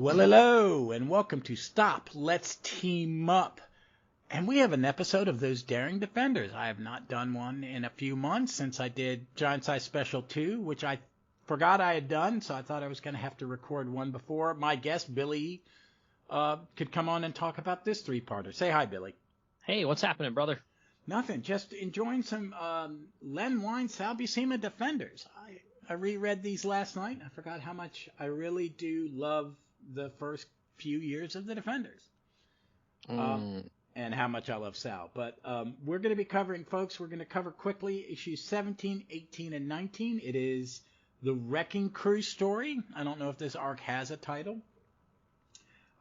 Well, hello, and welcome to Stop, Let's Team Up. And we have an episode of those Daring Defenders. I have not done one in a few months since I did Giant Size Special 2, which I forgot I had done, so I thought I was going to have to record one before. My guest, Billy, could come on and talk about this three-parter. Say hi, Billy. Hey, what's happening, brother? Nothing, just enjoying some Len Wein, Sal Buscema Defenders. I reread these last night. I forgot how much I really do love the first few years of the Defenders. And how much I love Sal. But we're going to be covering, folks, we're going to cover quickly issues 17, 18, and 19. It is the Wrecking Crew story. I don't know if this arc has a title.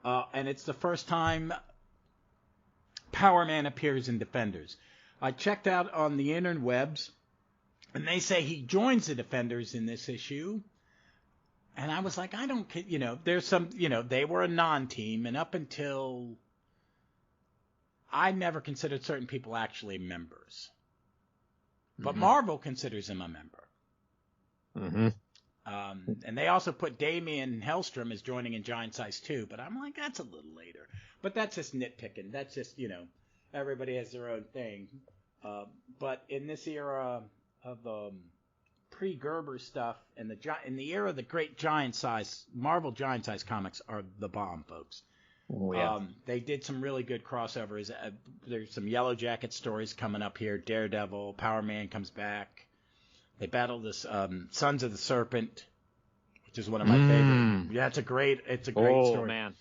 And it's the first time Powerman appears in Defenders. I checked out on the interwebs, and they say he joins the Defenders in this issue. And I was like, I don't, there's some, they were a non-team, and up until I never considered certain people actually members. But Marvel considers him a member. And they also put Damian Hellstrom as joining in Giant Size 2, but I'm like, that's a little later. But that's just nitpicking. That's just, everybody has their own thing. But in this era of pre-Gerber stuff, in the era of the great Giant Size, Marvel Giant Size comics are the bomb, folks. Oh, yeah. They did some really good crossovers. There's some Yellow Jacket stories coming up here. Daredevil, Powerman comes back. They battle this Sons of the Serpent, which is one of my favorite. Yeah, it's a great story. Oh, man.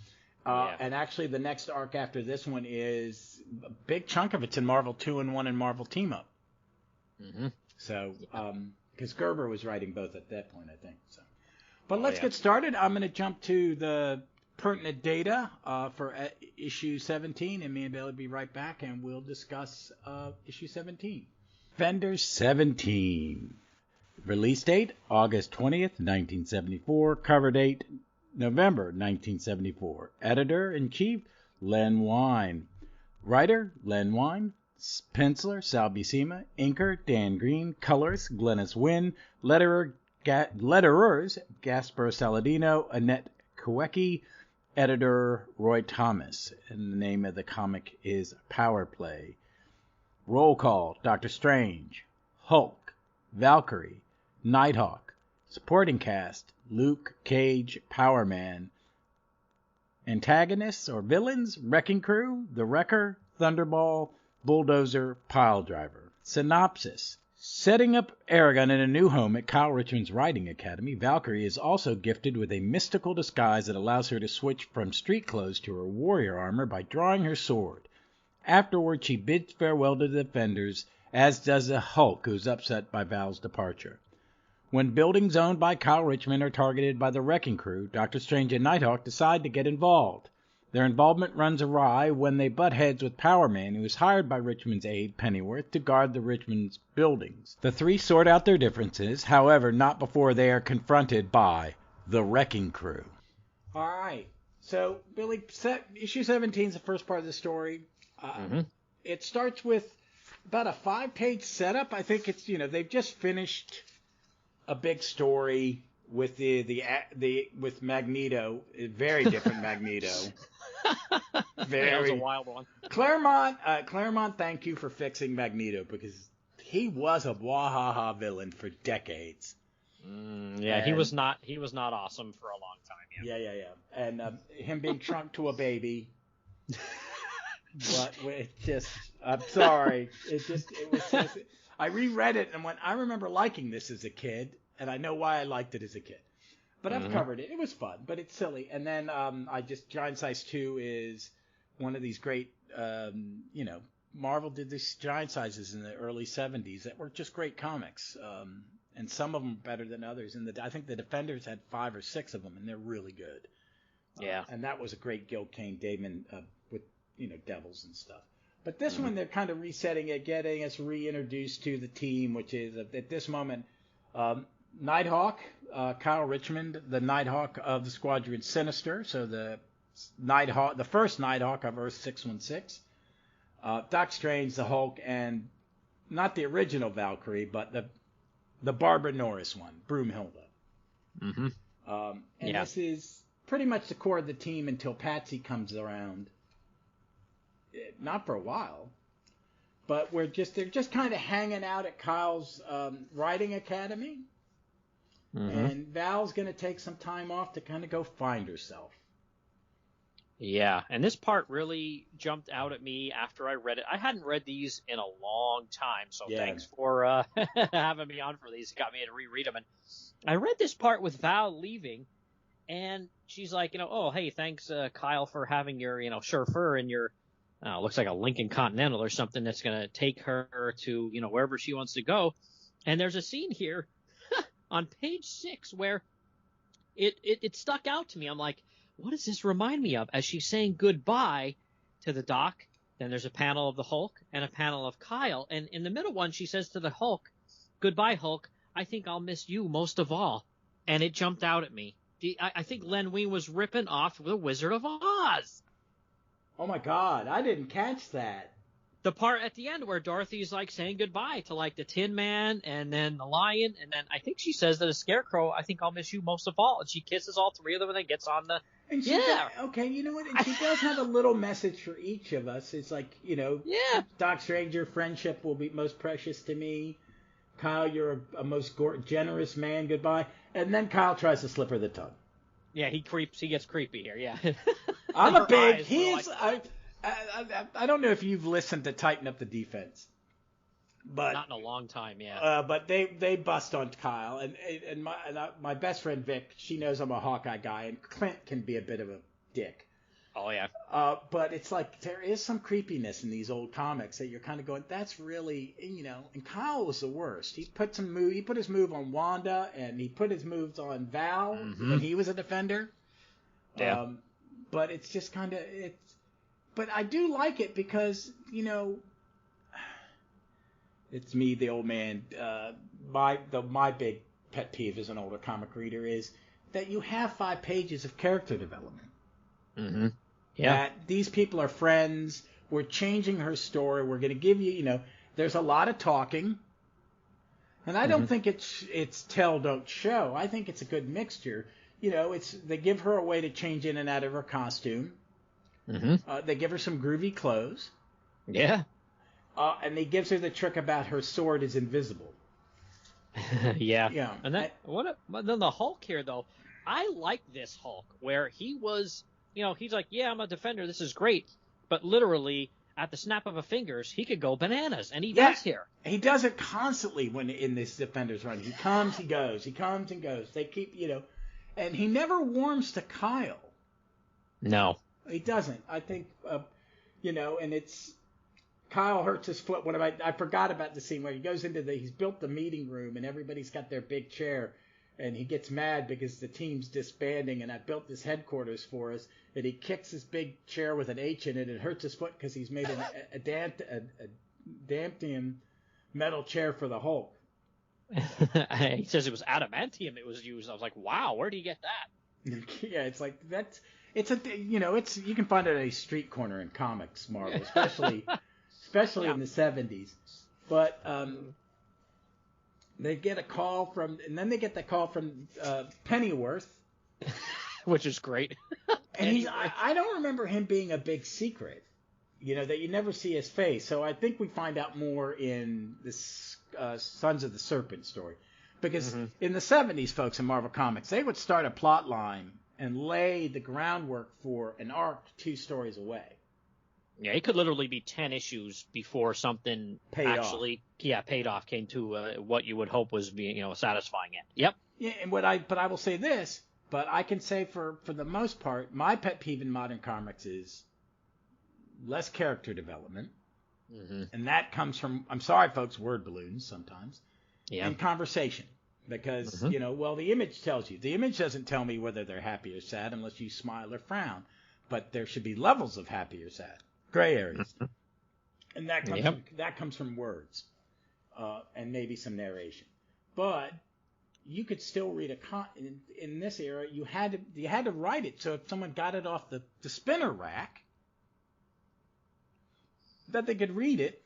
And actually, the next arc after this one is a big chunk of it's in Marvel 2-in-1 and Marvel Team Up. So, because Gerber was writing both at that point, I think. So, but let's get started. I'm going to jump to the pertinent data for issue 17, and me and Bailey will be right back, and we'll discuss issue 17. Defenders 17. Release date, August 20th, 1974. Cover date, November 1974. Editor-in-Chief, Len Wein. Writer, Len Wein. Penciler, Sal Buscema. Inker, Dan Green. Colors, Glennis Wynn. Letterers, Gaspar Saladino. Annette Kawecki. Editor, Roy Thomas. And the name of the comic is Power Play. Roll call, Doctor Strange, Hulk, Valkyrie, Nighthawk. Supporting cast, Luke Cage, Powerman. Antagonists or villains, Wrecking Crew, The Wrecker, Thunderball, Bulldozer, Piledriver. Synopsis. Setting up Aragon in a new home at Kyle Richmond's Riding Academy, Valkyrie is also gifted with a mystical disguise that allows her to switch from street clothes to her warrior armor by drawing her sword. Afterward, she bids farewell to the Defenders, as does the Hulk, who's upset by Val's departure. When buildings owned by Kyle Richmond are targeted by the Wrecking Crew, Doctor Strange and Nighthawk decide to get involved. Their involvement runs awry when they butt heads with Powerman, who is hired by Richmond's aide, Pennyworth, to guard the Richmond's buildings. The three sort out their differences, however, not before they are confronted by the Wrecking Crew. All right. So, Billy, issue 17 is the first part of the story. It starts with about a 5-page setup. I think it's, they've just finished a big story with with Magneto, a very different Magneto. That was a wild one. Claremont, thank you for fixing Magneto, because he was a wahaha villain for decades. He was not awesome for a long time. Yeah. And him being shrunk to a baby. But I'm sorry. I reread it and I remember liking this as a kid, and I know why I liked it as a kid. But I've covered it. It was fun, but it's silly. And then Giant Size 2 is one of these great, Marvel did these Giant Sizes in the early 70s that were just great comics. And some of them better than others. And I think the Defenders had 5 or 6 of them, and they're really good. Yeah. And that was a great Gil Kane Damon with, Devils and stuff. But this one, they're kind of resetting it, getting us reintroduced to the team, which is, at this moment, Nighthawk, Kyle Richmond, the Nighthawk of the Squadron Sinister. So the first Nighthawk of Earth 616. Doc Strange, the Hulk, and not the original Valkyrie, but the Barbara Norris one, Broomhilda. Mm-hmm. This is pretty much the core of the team until Patsy comes around. Not for a while, but they're just kind of hanging out at Kyle's writing academy. Mm-hmm. And Val's going to take some time off to kind of go find herself. Yeah, and this part really jumped out at me after I read it. I hadn't read these in a long time, so thanks for having me on for these. It got me to reread them. And I read this part with Val leaving, and she's like, oh, hey, thanks, Kyle, for having your, chauffeur in your, looks like a Lincoln Continental or something that's going to take her to, wherever she wants to go. And there's a scene here on page 6 where it stuck out to me. I'm like, what does this remind me of? As she's saying goodbye to the Doc, then there's a panel of the Hulk and a panel of Kyle. And in the middle one, she says to the Hulk, goodbye, Hulk. I think I'll miss you most of all. And it jumped out at me. I think Len Wein was ripping off The Wizard of Oz. Oh, my God. I didn't catch that. The part at the end where Dorothy's like saying goodbye to like the Tin Man and then the Lion, and then I think she says to the Scarecrow, I think I'll miss you most of all. And she kisses all three of them and then gets on the... And she okay, you know what? And she does have a little message for each of us. It's like, Doc Strange, your friendship will be most precious to me. Kyle, you're a most generous man. Goodbye. And then Kyle tries to slip her the tongue. Yeah, he gets creepy here. Yeah. I'm a big. I don't know if you've listened to Tighten Up the Defense, but not in a long time. Yeah. But they bust on Kyle, and my best friend Vic, she knows I'm a Hawkeye guy, and Clint can be a bit of a dick. Oh yeah. But it's like there is some creepiness in these old comics that you're kind of going, that's really, and Kyle was the worst. He put his move on Wanda, and he put his moves on Val when he was a Defender. Yeah. But it's just kind of But I do like it because, it's me, the old man. My big pet peeve as an older comic reader is that you have 5 pages of character development. Mm-hmm. Yeah. That these people are friends. We're changing her story. We're going to give you, there's a lot of talking. And I don't think it's tell, don't show. I think it's a good mixture. They give her a way to change in and out of her costume. Mm-hmm. They give her some groovy clothes. Yeah. And they gives her the trick about her sword is invisible. Yeah. Yeah. And then then the Hulk here though, I like this Hulk where he was, he's like, yeah, I'm a Defender. This is great. But literally at the snap of a fingers, he could go bananas, and he does here. He does it constantly when in this Defenders run. He comes, he goes. He comes and goes. They keep, and he never warms to Kyle. No. He doesn't. I think, and it's Kyle hurts his foot. I forgot about the scene where he goes he's built the meeting room and everybody's got their big chair, and he gets mad because the team's disbanding and I built this headquarters for us, and he kicks his big chair with an H in it and hurts his foot because he's made a adamantium metal chair for the Hulk. He says it was adamantium it was used. I was like, wow, where did he get that? Yeah, it's like that's. It's you can find it at a street corner in comics, Marvel, especially in the 70s. But they get a call from Pennyworth, which is great. And I don't remember him being a big secret, that you never see his face. So I think we find out more in this Sons of the Serpent story, because in the 70s, folks, in Marvel Comics, they would start a plot line and lay the groundwork for an arc 2 stories away. Yeah, it could literally be 10 issues before something paid off, came to what you would hope was being, a satisfying end. Yep. Yeah, and but I will say this, but I can say for the most part, my pet peeve in modern comics is less character development. Mm-hmm. And that comes from, I'm sorry, folks, word balloons sometimes. Yeah. And conversation. Because, the image tells you. The image doesn't tell me whether they're happy or sad unless you smile or frown. But there should be levels of happy or sad. Gray areas. And that comes from words. And maybe some narration. But you could still read in this era, you had to write it. So if someone got it off the spinner rack, that they could read it,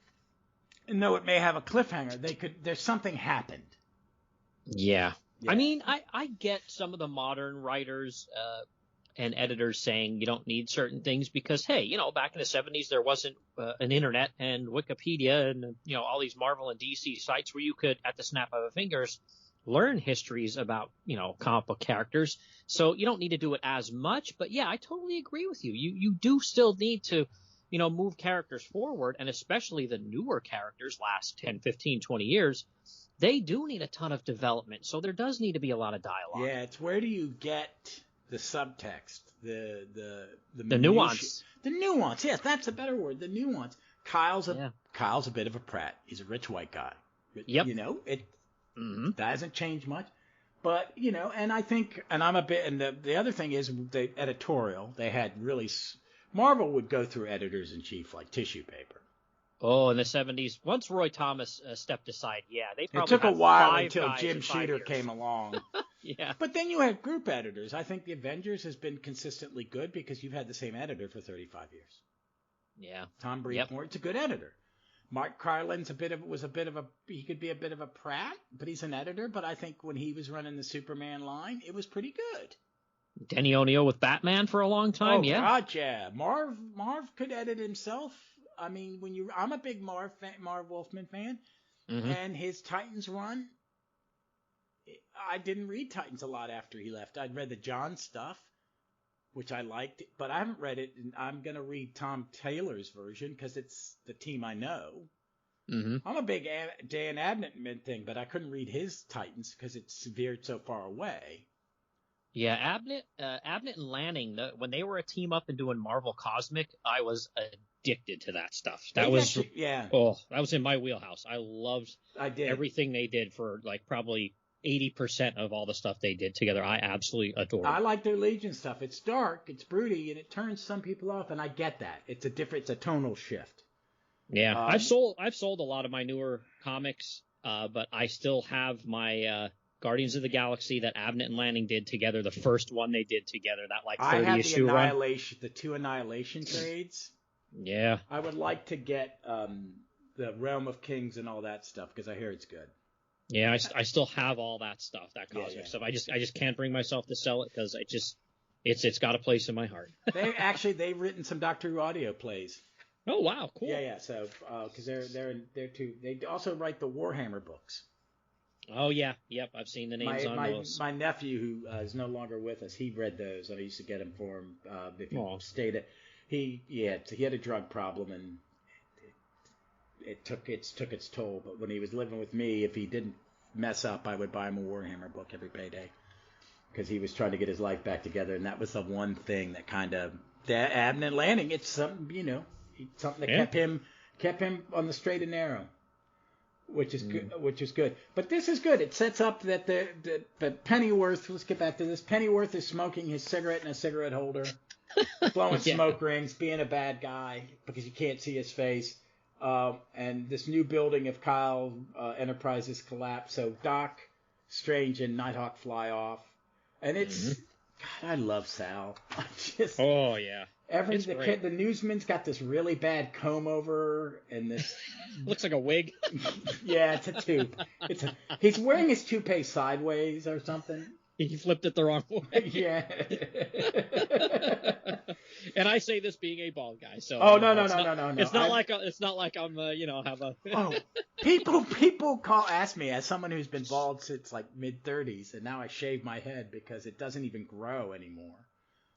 and though it may have a cliffhanger, there's something happened. Yeah. I mean, I get some of the modern writers, and editors saying you don't need certain things because, hey, back in the 70s, there wasn't an internet and Wikipedia and, all these Marvel and DC sites where you could, at the snap of a fingers, learn histories about, comic book characters. So you don't need to do it as much. But, yeah, I totally agree with you. You do still need to, move characters forward, and especially the newer characters last 10, 15, 20 years. They do need a ton of development. So there does need to be a lot of dialogue. Yeah, it's where do you get the subtext, the nuance. The nuance, yes, that's a better word. The nuance. Kyle's a bit of a prat. He's a rich white guy. Yep. It hasn't changed much. But, and I think, and I'm a bit, and the other thing is the editorial, they had really, Marvel would go through editors-in-chief like tissue paper. Oh, in the 70s, once Roy Thomas stepped aside, they probably it took a while until guys Jim Shooter came along. Yeah. But then you had group editors. I think the Avengers has been consistently good because you've had the same editor for 35 years. Yeah. Tom Breedmore, it's a good editor. Mark Carlin's he could be a bit of a prat, but he's an editor. But I think when he was running the Superman line, it was pretty good. Denny O'Neil with Batman for a long time, oh, God, yeah. Marv could edit himself. I mean, I'm a big Marv Wolfman fan, and his Titans run. I didn't read Titans a lot after he left. I'd read the John stuff, which I liked, but I haven't read it. And I'm gonna read Tom Taylor's version because it's the team I know. I'm a big Dan Abnett thing, but I couldn't read his Titans because it's veered so far away. Yeah, Abnett and Lanning, when they were a team up and doing Marvel Cosmic, I was addicted to that stuff. That was in my wheelhouse. I loved everything they did for like probably 80% of all the stuff they did together. I absolutely adored it. I like their Legion stuff. It's dark, it's broody, and it turns some people off, and I get that. It's a tonal shift. Yeah, I've sold a lot of my newer comics, but I still have my Guardians of the Galaxy that Abnett and Lanning did together, the first one they did together, that like 30 issue run. I have the two Annihilation trades. Yeah. I would like to get the Realm of Kings and all that stuff because I hear it's good. Yeah, I still have all that stuff, that cosmic stuff. I just can't bring myself to sell it because it's got a place in my heart. They've written some Doctor Who audio plays. Oh wow, cool. Yeah. So because they're too. They also write the Warhammer books. Oh yeah, yep. I've seen the names on those. My nephew, who is no longer with us, he read those, and I used to get them for him if he stayed at. He had a drug problem, and it took its toll. But when he was living with me, if he didn't mess up, I would buy him a Warhammer book every payday because he was trying to get his life back together, and that was the one thing that kind of Abnett Lanning. It's something something that kept him on the straight and narrow. Which is good. Which is good. But this is good. It sets up that the Pennyworth. Let's get back to this. Pennyworth is smoking his cigarette in a cigarette holder, blowing smoke rings, being a bad guy because you can't see his face. And this new building of Kyle Enterprises collapse. So Doc, Strange, and Nighthawk fly off, and it's. God, I love Sal. Oh yeah. The newsman's got this really bad comb over and this looks like a wig. Yeah, it's a tube. He's wearing his toupee sideways or something. He flipped it the wrong way. Yeah. And I say this being a bald guy, so. Oh no! It's not like I'm have a. Oh, people ask me as someone who's been bald since like mid-30s, and now I shave my head because it doesn't even grow anymore.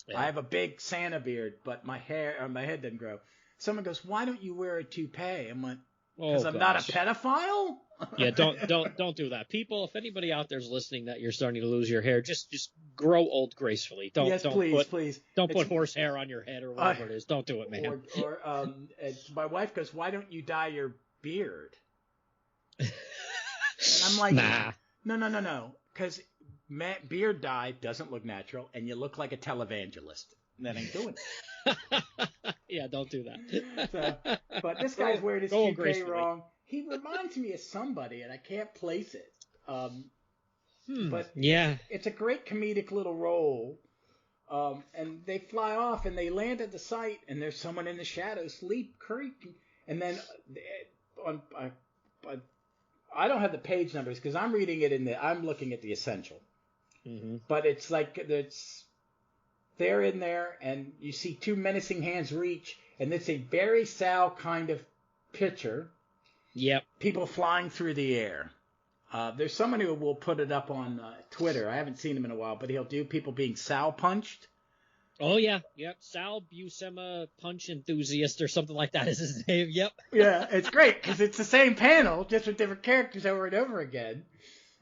Yeah. I have a big Santa beard, but my head doesn't grow. Someone goes, "Why don't you wear a toupee?" I'm like, "Because I'm not a pedophile." Yeah, don't do that. People, if anybody out there's listening that you're starting to lose your hair, just grow old gracefully. Please. Don't put horse hair on your head or whatever it is. Don't do it, man. Or my wife goes, "Why don't you dye your beard?" And I'm like, nah. No, because beard dye doesn't look natural, and you look like a televangelist. That ain't doing it. Yeah, don't do that. But this guy's wearing his toupee wrong. He reminds me of somebody, and I can't place it. But yeah, it's a great comedic little role. And they fly off, and they land at the site, and there's someone in the shadows, Sleep Creek. And then I don't have the page numbers because I'm reading it I'm looking at the essential. But it's like they're in there, and you see two menacing hands reach, and it's a very Sal kind of picture. Yep. People flying through the air. There's someone who will put it up on Twitter. I haven't seen him in a while, but he'll do people being Sal punched. Oh, yeah. Yep. Sal Buscema punch enthusiast or something like that is his name. Yep. Yeah, it's great because it's the same panel, just with different characters over and over again.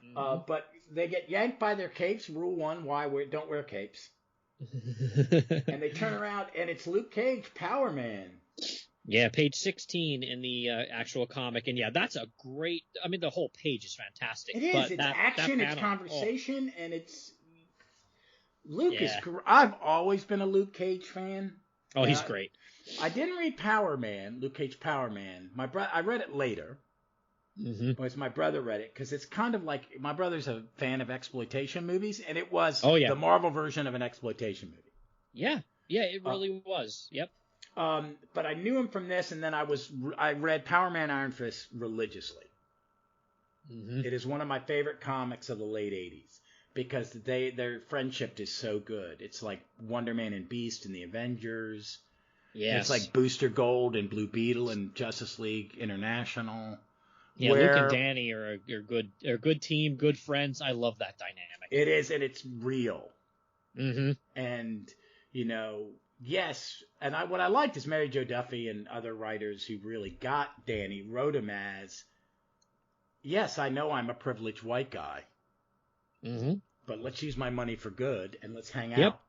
Mm-hmm. But they get yanked by their capes. Rule 1, don't wear capes. And they turn around, and it's Luke Cage, Powerman. Yeah, page 16 in the actual comic. And, yeah, that's a great... I mean, the whole page is fantastic. It is. But it's action, it's conversation, and it's... Luke is... I've always been a Luke Cage fan. Oh, he's great. I didn't read Powerman, Luke Cage Powerman. I read it later. Mm-hmm. But my brother read it, because it's kind of like... My brother's a fan of exploitation movies, and it was the Marvel version of an exploitation movie. Yeah. Yeah, it really was. Yep. But I knew him from this, and then I read Powerman Iron Fist religiously. Mm-hmm. It is one of my favorite comics of the late 80s because their friendship is so good. It's like Wonder Man and Beast and the Avengers. Yes. It's like Booster Gold and Blue Beetle and Justice League International. Yeah, Luke and Danny are a good team, good friends. I love that dynamic. It is, and it's real. Mm-hmm. And, yes, and what I liked is Mary Jo Duffy and other writers who really got Danny wrote him as, yes, I know I'm a privileged white guy, but let's use my money for good and let's hang out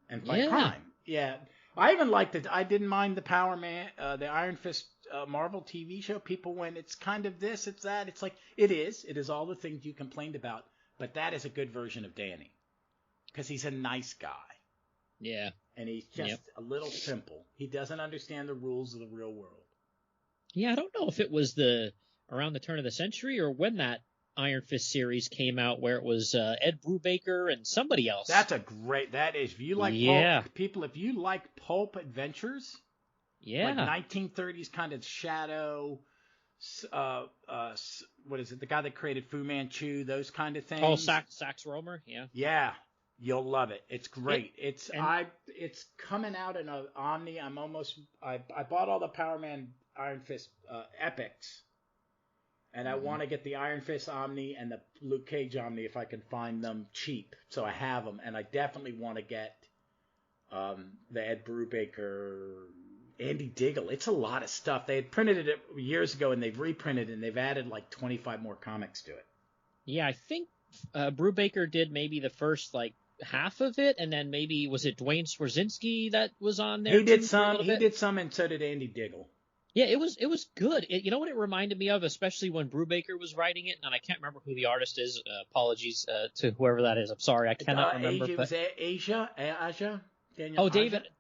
and fight crime. Yeah, I even liked it. I didn't mind the Powerman, the Iron Fist Marvel TV show. People went, it's kind of this, it's that. It's like, it is all the things you complained about, but that is a good version of Danny because he's a nice guy. Yeah. And he's just a little simple. He doesn't understand the rules of the real world. Yeah, I don't know if it was around the turn of the century or when that Iron Fist series came out where it was Ed Brubaker and somebody else. That is, if you like pulp, if you like pulp adventures, like 1930s kind of Shadow, what is it, the guy that created Fu Manchu, those kind of things. Oh, Sax Rohmer, yeah. Yeah. You'll love it. It's great. It's coming out in an Omni. I bought all the Powerman Iron Fist epics, and I want to get the Iron Fist Omni and the Luke Cage Omni if I can find them cheap. So I have them, and I definitely want to get the Ed Brubaker, Andy Diggle. It's a lot of stuff. They had printed it years ago, and they've reprinted it, and they've added like 25 more comics to it. Yeah, I think Brubaker did maybe the first half of it, and then maybe was it Dwayne Swarzynski that was on there? He did some, and so did Andy Diggle. Yeah, it was good. You know what it reminded me of, especially when Brubaker was writing it, and I can't remember who the artist is. Apologies to whoever that is. I'm sorry, I cannot remember. Was Aja?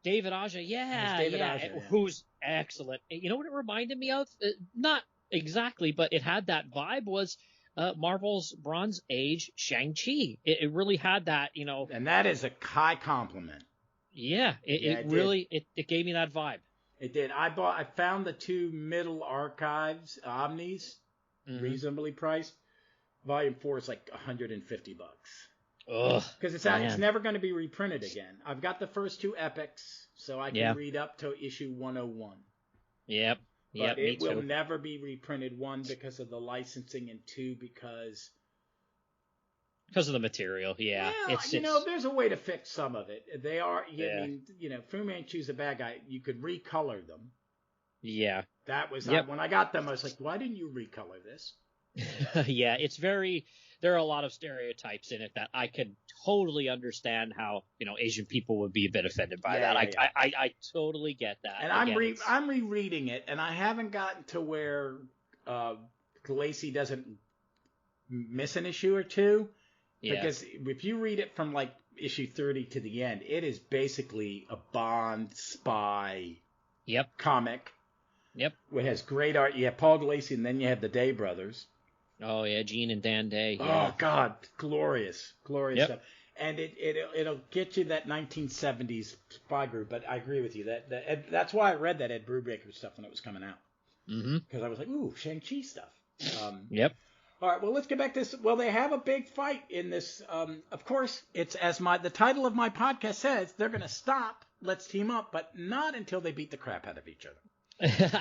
David Aja. Yeah, Aja. Who's excellent. You know what it reminded me of? Not exactly, but it had that vibe. Was Marvel's Bronze Age Shang-Chi. It really had that, And that is a high compliment. Yeah, it really gave me that vibe. It did. I found the two middle archives Omnis, reasonably priced. Volume 4 is like $150. Ugh. Because it's never going to be reprinted again. I've got the first two epics, so I can read up to issue 101. Yep. But it will never be reprinted, 1, because of the licensing, and 2, because of the material. Yeah. There's a way to fix some of it. They are, Fu Manchu's a bad guy. You could recolor them. Yeah. That was, when I got them, I was like, why didn't you recolor this? Yeah, there are a lot of stereotypes in it that I could totally understand how, Asian people would be a bit offended by that. Yeah. I totally get that. And I'm rereading it, and I haven't gotten to where Galassi doesn't miss an issue or two. Yeah. Because if you read it from issue 30 to the end, it is basically a Bond spy comic. Yep. It has great art. You have Paul Galassi, and then you have the Day brothers. Oh, yeah, Gene and Dan Day. Yeah. Oh, God, glorious stuff. And it'll get you that 1970s spy group. But I agree with you. That's why I read that Ed Brubaker stuff when it was coming out. Because I was like, ooh, Shang-Chi stuff. Yep. All right, well, let's get back to this. Well, they have a big fight in this. Of course, it's as the title of my podcast says, they're going to stop, let's team up, but not until they beat the crap out of each other.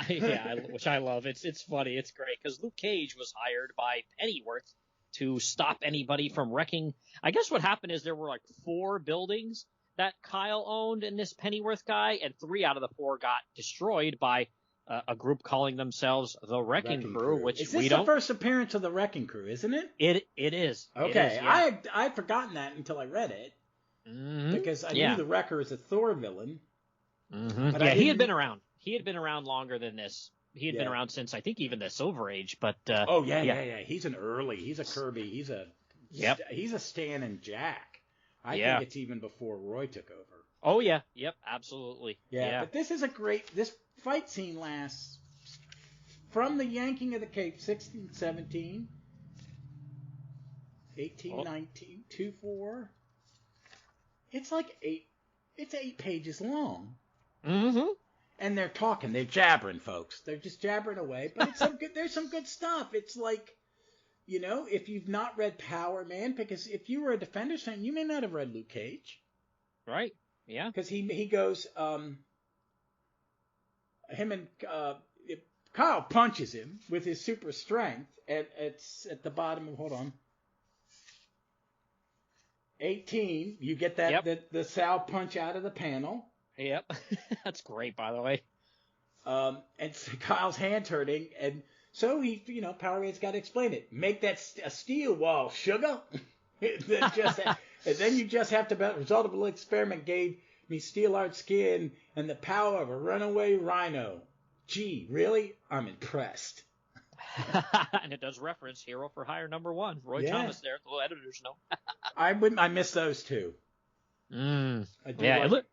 Yeah, which I love. It's funny. It's great because Luke Cage was hired by Pennyworth to stop anybody from wrecking. I guess what happened is there were like 4 buildings that Kyle owned and this Pennyworth guy, and 3 out of the 4 got destroyed by a group calling themselves the Wrecking Crew, which is this the first appearance of the Wrecking Crew, isn't it? It is. Okay, it is, yeah. I'd forgotten that until I read it, because I yeah. knew the Wrecker was a Thor villain. Mm-hmm. Yeah, he had been around. He had been around longer than this. He had been around since I think even the Silver Age. But yeah. He's an early. He's a Kirby. He's a Stan and Jack. I think it's even before Roy took over. Oh yeah, yep, absolutely. Yeah, but this is a great. This fight scene lasts from the yanking of the cape, 1617, 1819, 24. It's like 8. It's 8 pages long. Mm-hmm. And they're talking. They're jabbering, folks. They're just jabbering away. But it's there's some good stuff. It's like, if you've not read Powerman, because if you were a Defenders fan, you may not have read Luke Cage. Right. Yeah. Because he goes, Kyle punches him with his super strength, and it's at the bottom of, hold on, 18. You get that, the Sal punch out of the panel. Yep. That's great, by the way. And so Kyle's hand's hurting, and so he, Powerman's got to explain it. Make that a steel wall, sugar. And then you just have to, the result of an experiment gave me steel-hard skin and the power of a runaway rhino. Gee, really? I'm impressed. And it does reference Hero for Hire #1. Roy Thomas there, the little editor's note. I miss those two. Look,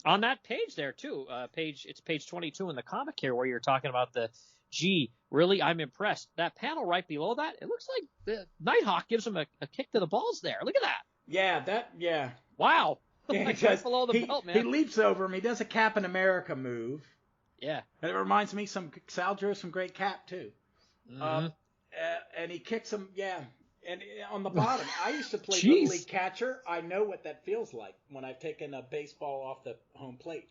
on that page there too. It's page 22 in the comic here where you're talking about gee, really, I'm impressed. That panel right below that, it looks like the Nighthawk gives him a kick to the balls there. Look at that. Yeah. Wow. Yeah, like right below the belt, man. He leaps over him. He does a Captain America move. Yeah. And it reminds me, Sal drew some great Cap too. Mm-hmm. And he kicks him, And on the bottom, I used to play Little League catcher. I know what that feels like when I've taken a baseball off the home plate.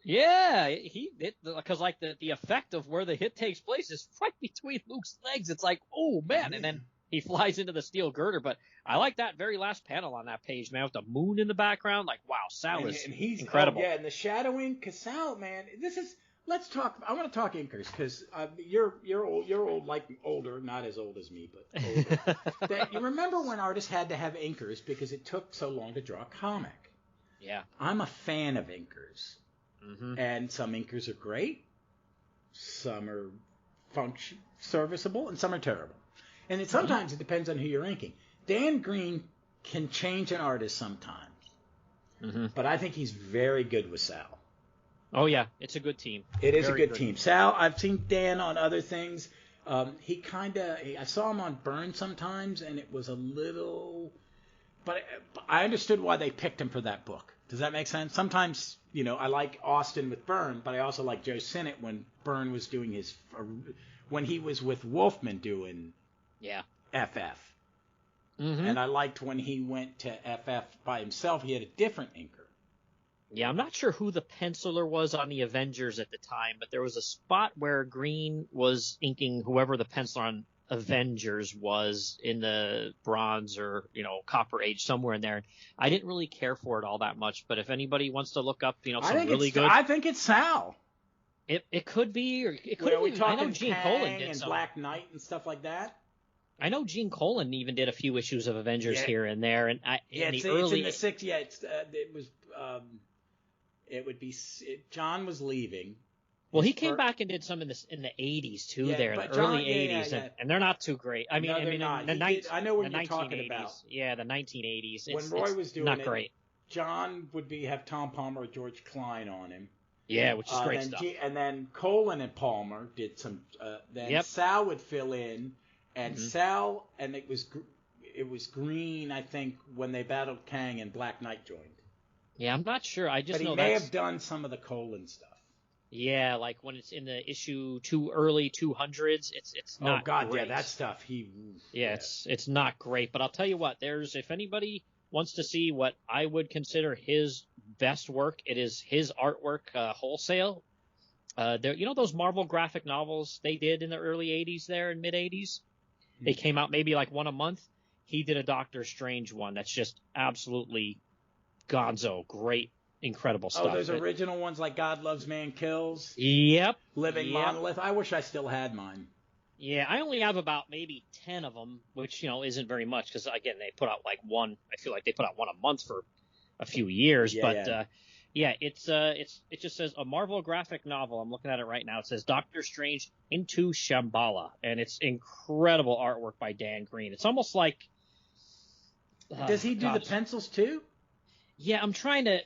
Yeah, because like the effect of where the hit takes place is right between Luke's legs. It's like, oh man, and then he flies into the steel girder. But I like that very last panel on that page, man, with the moon in the background. Like, wow, Sal is incredible. And the shadowing, because Sal, man, let's talk. I want to talk inkers because you're old, like older, not as old as me, but older. You remember when artists had to have inkers because it took so long to draw a comic? Yeah, I'm a fan of inkers. Mm-hmm. And some inkers are great, some are serviceable, and some are terrible. And sometimes it depends on who you're inking. Dan Green can change an artist sometimes, but I think he's very good with Sal. Oh yeah, it's a good team. It is very a good team. Sal, I've seen Dan on other things. I saw him on Burn sometimes, and it was a little. But I understood why they picked him for that book. Does that make sense? Sometimes, I like Austin with Byrne, but I also like Joe Sinnott when Byrne was doing when he was with Wolfman doing FF. Mm-hmm. And I liked when he went to FF by himself, he had a different inker. Yeah, I'm not sure who the penciler was on the Avengers at the time, but there was a spot where Green was inking whoever the penciler on Avengers was in the Bronze or Copper Age, somewhere in there. I didn't really care for it all that much, but if anybody wants to look up some really good, I think it's Sal. It could be, or it could be. I know Gene Colan did and some Black Knight and stuff like that. I know Gene Colan even did a few issues of Avengers here and there, and it's in the 60s. Yeah, it would be John was leaving. Well, he came back and did some in the 80s too, the early 80s, and they're not too great. I mean, I know what you're talking about. Yeah, the 1980s. When Roy was doing not great. John would have Tom Palmer or George Klein on him. Yeah, which is great stuff. And then Colan and Palmer did some. Then Sal would fill in, and Sal, and it was Green, I think, when they battled Kang and Black Knight joined. Yeah, I'm not sure. I just know he may have done some of the Colan stuff. Yeah, like when it's in the issue too early 200s, it's not. Oh God, great. yeah, that stuff. Yeah, it's not great. But I'll tell you what, if anybody wants to see what I would consider his best work, it is his artwork wholesale. Those Marvel graphic novels they did in the early 80s there and mid 80s? They came out maybe like one a month. He did a Doctor Strange one that's just absolutely gonzo. Great, incredible stuff. Oh, those original ones like God Loves Man Kills? Yep. Living Monolith? I wish I still had mine. Yeah, I only have about maybe 10 of them, which, isn't very much because, again, they put out like one. I feel like they put out one a month for a few years. It just says a Marvel graphic novel. I'm looking at it right now. It says Doctor Strange Into Shambhala, and it's incredible artwork by Dan Green. It's almost like. Does he do the pencils too? Yeah, I'm trying to.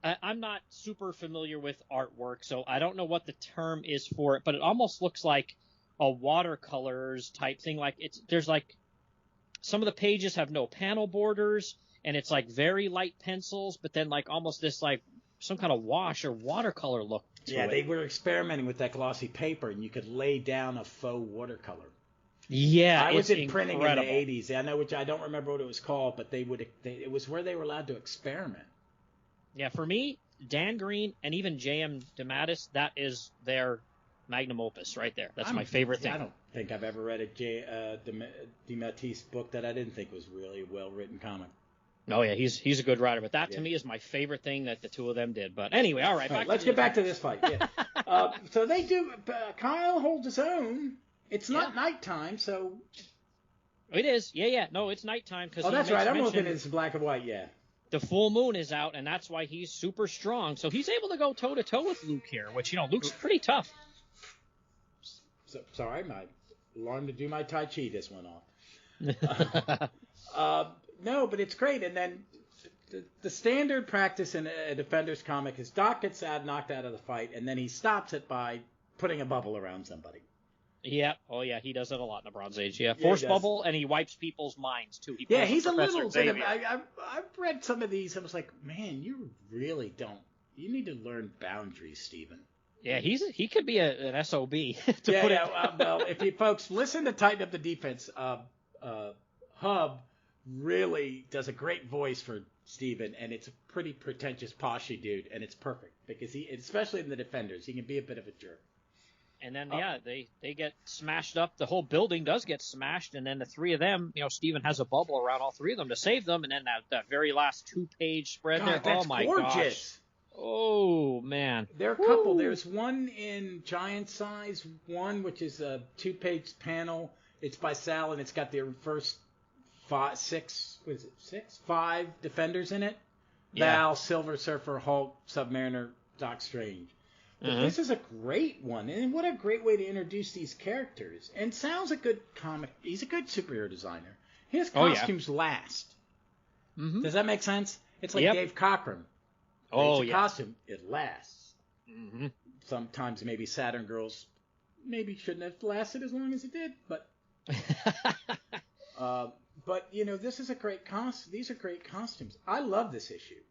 I'm not super familiar with artwork, so I don't know what the term is for it, but it almost looks like a watercolors type thing. Like there's like some of the pages have no panel borders, and it's like very light pencils, but then like almost this like some kind of wash or watercolor look to it. Yeah, they were experimenting with that glossy paper, and you could lay down a faux watercolor. Yeah, I was in incredible. printing in the 80s. I know I don't remember what it was called, but it was where they were allowed to experiment. Yeah, for me, Dan Green and even J.M. DeMatteis, that is their magnum opus right there. That's my favorite thing. I don't think I've ever read a DeMatteis book that I didn't think was really a well-written comic. Oh, yeah, he's a good writer, but that to me is my favorite thing that the two of them did. But anyway, all right. Let's get back to this fight. Yeah. So they do. Kyle holds his own. It's not nighttime, so. It is. Yeah. No, it's nighttime. Oh, that's right. I'm looking at this black and white, yeah. The full moon is out, and that's why he's super strong. So he's able to go toe-to-toe with Luke here, which, Luke's pretty tough. Sorry, my alarm to do my Tai Chi just went off. No, but it's great. And then the standard practice in a Defenders comic is Doc gets knocked out of the fight, and then he stops it by putting a bubble around somebody. Yeah. Oh, yeah. He does that a lot in the Bronze Age. Yeah. Force bubble, and he wipes people's minds, too. He's a little bit of... I've read some of these. I was like, man, you really don't... You need to learn boundaries, Stephen. Yeah, he could be an SOB. Well, if you folks listen to Tighten Up the Defense, Hub really does a great voice for Stephen, and it's a pretty pretentious, poshy dude, and it's perfect because especially in the Defenders, he can be a bit of a jerk. And then, they get smashed up. The whole building does get smashed, and then the three of them, Stephen has a bubble around all three of them to save them, and then that very last 2-page spread there. That's gorgeous. Gosh. Oh, man. There are a couple. There's one in giant size, one which is a 2-page panel. It's by Sal, and it's got the first 5 Defenders in it. Yeah. Val, Silver Surfer, Hulk, Submariner, Doc Strange. But this is a great one, and what a great way to introduce these characters. And Sal's a good he's a good superhero designer. His costumes last. Mm-hmm. Does that make sense? It's like Dave Cockrum. Costume, it lasts. Mm-hmm. Sometimes maybe Saturn Girls maybe shouldn't have lasted as long as it did, but this is a great these are great costumes. I love this issue.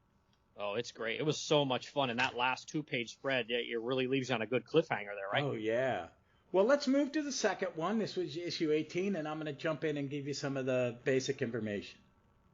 Oh, it's great. It was so much fun. And that last 2-page spread, it really leaves you on a good cliffhanger there, right? Oh, yeah. Well, let's move to the second one. This was issue 18, and I'm going to jump in and give you some of the basic information.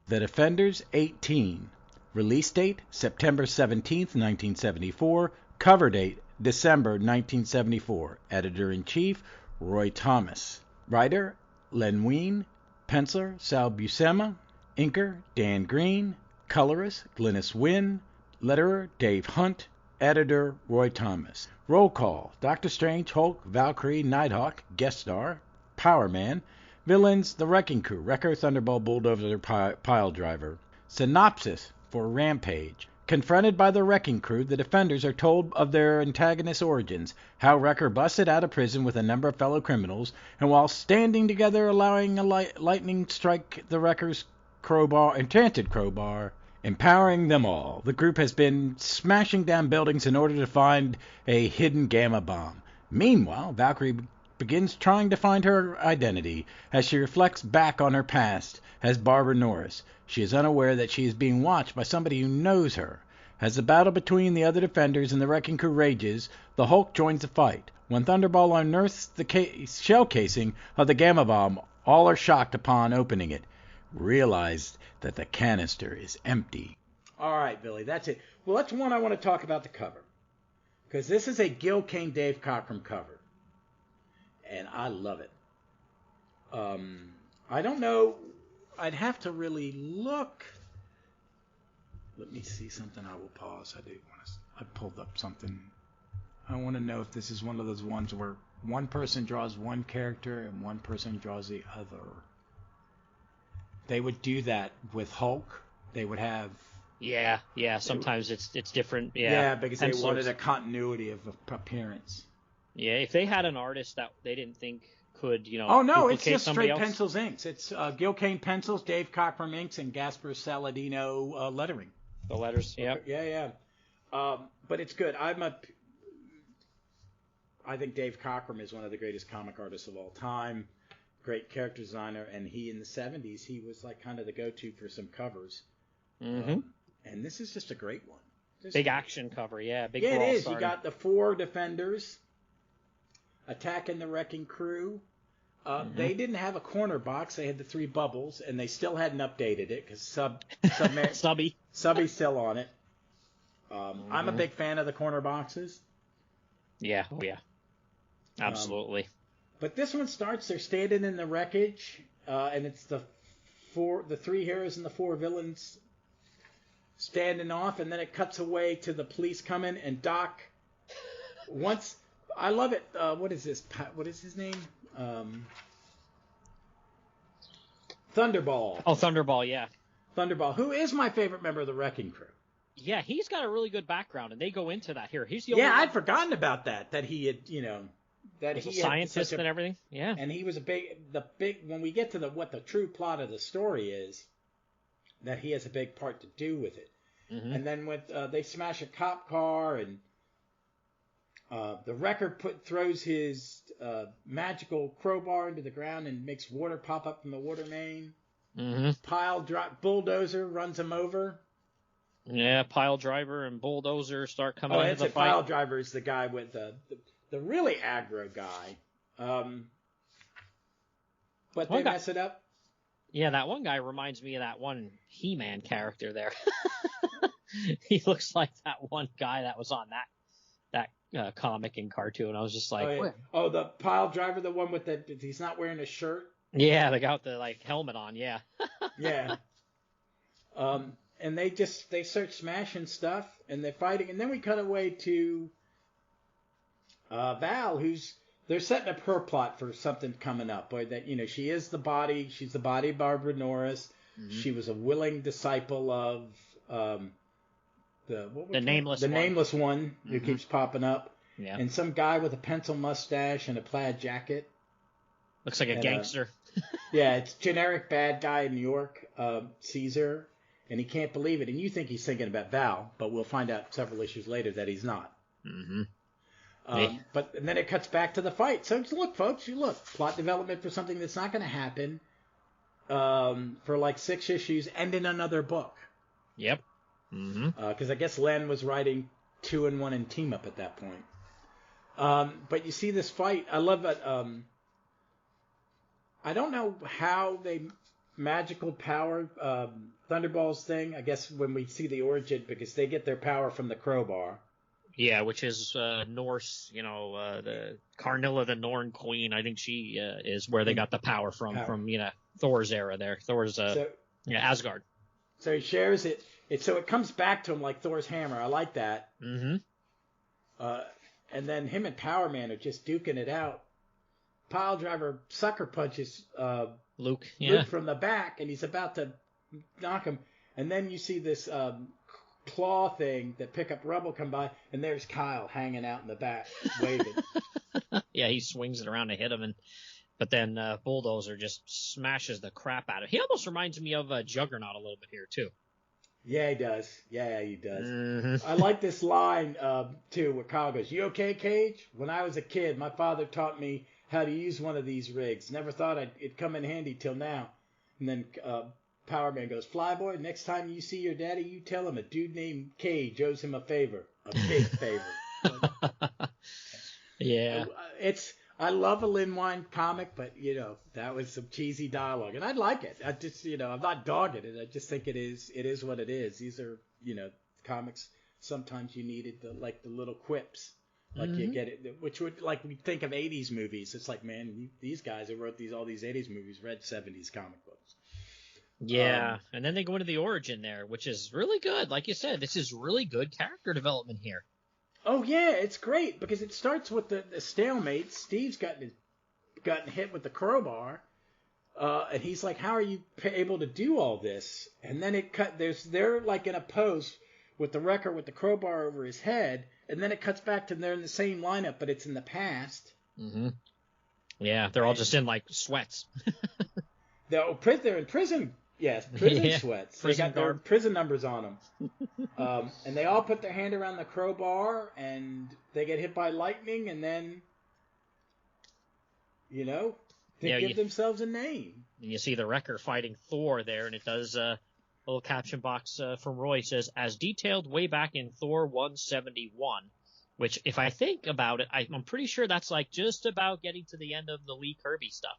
The Defenders 18. Release date, September 17th, 1974. Cover date, December 1974. Editor-in-Chief, Roy Thomas. Writer, Len Wein. Penciler, Sal Buscema. Inker, Dan Green. Colorist, Glynis Wynn. Letterer, Dave Hunt. Editor, Roy Thomas. Roll call, Doctor Strange, Hulk, Valkyrie, Nighthawk, guest star, Powerman. Villains, The Wrecking Crew, Wrecker, Thunderbolt, Bulldozer, Pile Driver. Synopsis for Rampage. Confronted by the Wrecking Crew, the Defenders are told of their antagonist's origins, how Wrecker busted out of prison with a number of fellow criminals, and while standing together allowing a lightning strike the Wrecker's enchanted crowbar, empowering them all. The group has been smashing down buildings in order to find a hidden gamma bomb. Meanwhile, Valkyrie begins trying to find her identity as she reflects back on her past as Barbara Norris. She is unaware that she is being watched by somebody who knows her. As the battle between the other Defenders and the Wrecking Crew rages, the Hulk joins the fight. When Thunderball unearths the shell casing of the Gamma Bomb, all are shocked upon opening it. Realize that the canister is empty. All right, Billy, that's it. Well, that's one I want to talk about the cover. Because this is a Gil Kane, Dave Cockrum cover. And I love it. I don't know. I'd have to really look. Let me see something. I will pause. I pulled up something. I want to know if this is one of those ones where one person draws one character and one person draws the other. They would do that with Hulk. They would have... Yeah. Sometimes it's different. Yeah, because they wanted a continuity of appearance. Yeah, if they had an artist that they didn't think could, Oh, no, it's just straight else. pencils, inks. It's Gil Kane pencils, Dave Cockrum inks, and Gaspar Saladino lettering. The letters, yeah. Yeah. But it's good. I think Dave Cockrum is one of the greatest comic artists of all time. Great character designer, and he in the 70s, he was like kind of the go-to for some covers. Mm-hmm. And this is just a great one. Big action cover, yeah. Big yeah, it is. starting. You got the 4 Defenders attacking the Wrecking Crew. They didn't have a corner box. They had the 3 bubbles, and they still hadn't updated it because Subby's still on it. I'm a big fan of the corner boxes. Yeah, absolutely. But this one starts, they're standing in the wreckage, and it's the 3 heroes and the 4 villains standing off, and then it cuts away to the police coming, and Doc, I love it. What is this? What is his name? Thunderball. Oh, Thunderball, yeah. Thunderball, who is my favorite member of the Wrecking Crew. Yeah, he's got a really good background, and they go into that here. He's the only I'd forgotten about that he had, that he was a scientist and everything. Yeah. And he was when we get to what the true plot of the story is, that he has a big part to do with it. Mm-hmm. And then when they smash a cop car, and the Wrecker throws his magical crowbar into the ground and makes water pop up from the water main. Mm-hmm. Bulldozer runs him over. Yeah, Pile Driver and Bulldozer start coming into the fight. Pile Driver is the guy with the really aggro guy. But they mess it up. Yeah, that one guy reminds me of that one He-Man character there. He looks like that one guy that was on that comic and cartoon. I was just like, the Pile Driver, the one with he's not wearing a shirt. Yeah, the guy with the helmet on. Yeah. Yeah. And they start smashing stuff, and they're fighting, and then we cut away to Val, they're setting up her plot for something coming up. Or that she is the body. She's the body of Barbara Norris. Mm-hmm. She was a willing disciple of the nameless one who keeps popping up. Yeah. And some guy with a pencil mustache and a plaid jacket. Looks like a gangster. It's generic bad guy in New York, Caesar, and he can't believe it. And you think he's thinking about Val, but we'll find out several issues later that he's not. Mm-hmm. And then it cuts back to the fight. So look, folks, plot development for something that's not going to happen for like 6 issues and in another book. Yep. Because I guess Len was writing 2 and 1 and Team Up at that point. But you see this fight. I love it. I don't know how they magical power Thunderball's thing. I guess when we see the origin, because they get their power from the crowbar. Yeah, which is Norse, the Carnilla, the Norn queen. I think she is where they got the power from Thor's era there. Thor's Asgard. So he shares it. So it comes back to him like Thor's hammer. I like that. Mm-hmm. And then him and Powerman are just duking it out. Pile Driver sucker punches Luke from the back, and he's about to knock him. And then you see this claw thing that pick up rubble come by, and there's Kyle hanging out in the back waving. Yeah, he swings it around to hit him, but then Bulldozer just smashes the crap out of him. He almost reminds me of Juggernaut a little bit here too. Yeah, he does. Mm-hmm. I like this line too, where Kyle goes, "You okay, Cage? When I was a kid, my father taught me how to use one of these rigs. Never thought it'd come in handy till now." And then Powerman goes, Flyboy, next time you see your daddy, you tell him a dude named Cage owes him a favor. A big favor. Yeah. I love a Len Wein comic, but, that was some cheesy dialogue. And I like it. I just, I'm not dogging it. I just think it is what it is. These are, comics. Sometimes you needed the little quips. Like you get it, which would, like, we think of 80s movies. It's like, man, these guys who wrote all these 80s movies read 70s comic books. Yeah, and then they go into the origin there, which is really good. Like you said, this is really good character development here. Oh yeah, it's great because it starts with the stalemate. Steve's gotten hit with the crowbar, and he's like, "How are you able to do all this?" And then they're like in a pose with the wrecker with the crowbar over his head, and then it cuts back to they're in the same lineup, but it's in the past. Mm-hmm. Yeah, they're all just in like sweats. They're in prison. Yes, prison sweats. They got their prison numbers on them. And they all put their hand around the crowbar, and they get hit by lightning, and then, they give themselves a name. And you see the Wrecker fighting Thor there, and it does a little caption box from Roy says, as detailed way back in Thor 171, which, if I think about it, I'm pretty sure that's like just about getting to the end of the Lee Kirby stuff.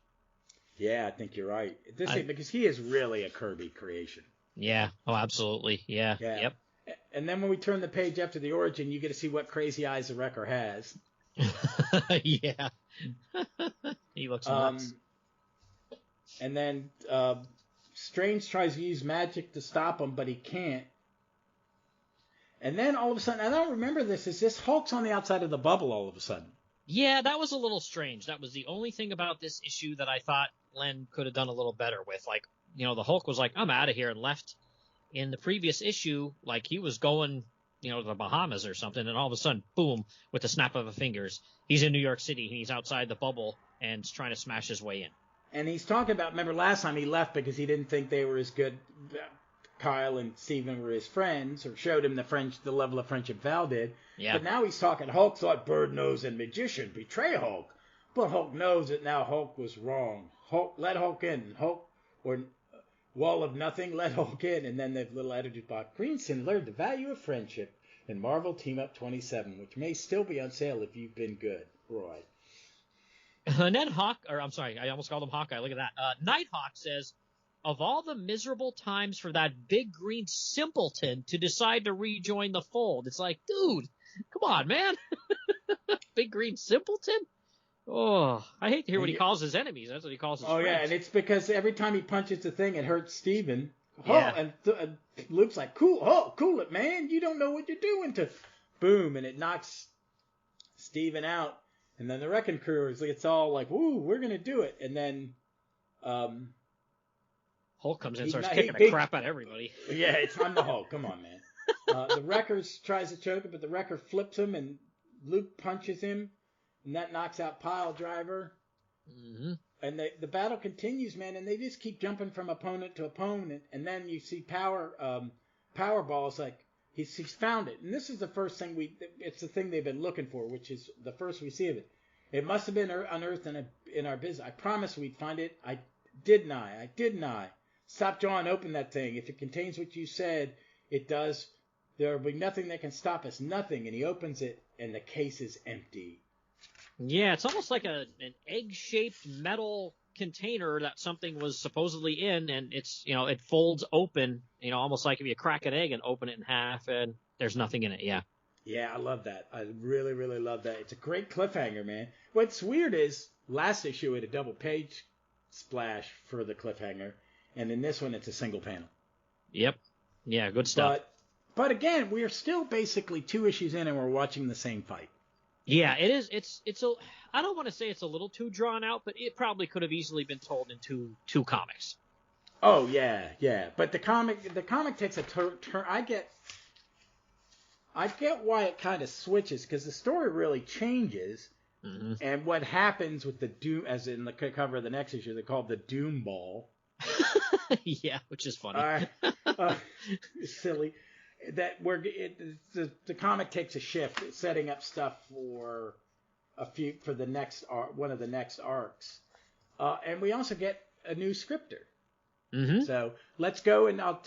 Yeah, I think you're right. Because he is really a Kirby creation. Yeah. Oh, absolutely. Yeah. Yep. And then when we turn the page after the origin, you get to see what crazy eyes the Wrecker has. Yeah. He looks nuts. And then Strange tries to use magic to stop him, but he can't. And then all of a sudden, I don't remember this, is this Hulk's on the outside of the bubble all of a sudden. Yeah, that was a little strange. That was the only thing about this issue that I thought Len could have done a little better with. Like, the Hulk was like, I'm out of here, and left. In the previous issue, like, he was going, to the Bahamas or something, and all of a sudden, boom, with the snap of a fingers, he's in New York City, and he's outside the bubble, and trying to smash his way in. And he's talking about, remember last time he left because he didn't think they were as good, Kyle and Steven were his friends, or showed him the level of friendship Val did. Yeah. But now he's talking, Hulk thought Bird Nose and Magician betray Hulk. But Hulk knows that now Hulk was wrong. Let Hulk in. Hulk, or Wall of Nothing, let Hulk in. And then the little attitude box. Greenson learned the value of friendship in Marvel Team Up 27, which may still be on sale if you've been good. Roy. And then I almost called him Hawkeye. Look at that. Nighthawk says, of all the miserable times for that big green simpleton to decide to rejoin the fold, it's like, dude, come on, man. Big green simpleton? Oh, I hate to hear what he calls his enemies. That's what he calls his friends. Oh, yeah, and it's because every time he punches the thing, it hurts Steven. Yeah. And Luke's like, cool it, man. You don't know what you're doing to... Boom, and it knocks Steven out. And then the Wrecking Crew, it's all like, woo, we're going to do it. And then... Hulk comes in and starts kicking the crap out of everybody. Yeah, I'm the Hulk. Come on, man. The Wrecker tries to choke him, but the Wrecker flips him, and Luke punches him, and that knocks out Pile Driver. Mm-hmm. And the battle continues, man, and they just keep jumping from opponent to opponent. And then you see Powerball's like, he's found it. And this is the first thing it's the thing they've been looking for, which is the first we see of it. It must have been unearthed in our business. I promised we'd find it. I didn't. Stop drawing open that thing. If it contains what you said, it does. There will be nothing that can stop us. Nothing. And he opens it, and the case is empty. Yeah, it's almost like an egg-shaped metal container that something was supposedly in, and it's, it folds open, almost like if you crack an egg and open it in half, and there's nothing in it. Yeah. Yeah, I love that. I really, really love that. It's a great cliffhanger, man. What's weird is last issue had a double page splash for the cliffhanger. And in this one, it's a single panel. Yep. Yeah, good stuff. But again, we are still basically 2 issues in, and we're watching the same fight. Yeah, it is. It's a. I don't want to say it's a little too drawn out, but it probably could have easily been told in two comics. Oh yeah. But the comic takes a turn. I get why it kind of switches, because the story really changes. Mm-hmm. And what happens with the Doom, as in the cover of the next issue, they call it the Doom Ball. Yeah, which is funny. Silly. That the comic takes a shift, setting up stuff for the next one of the next arcs, and we also get a new scripter. Mm-hmm. So let's go, and I'll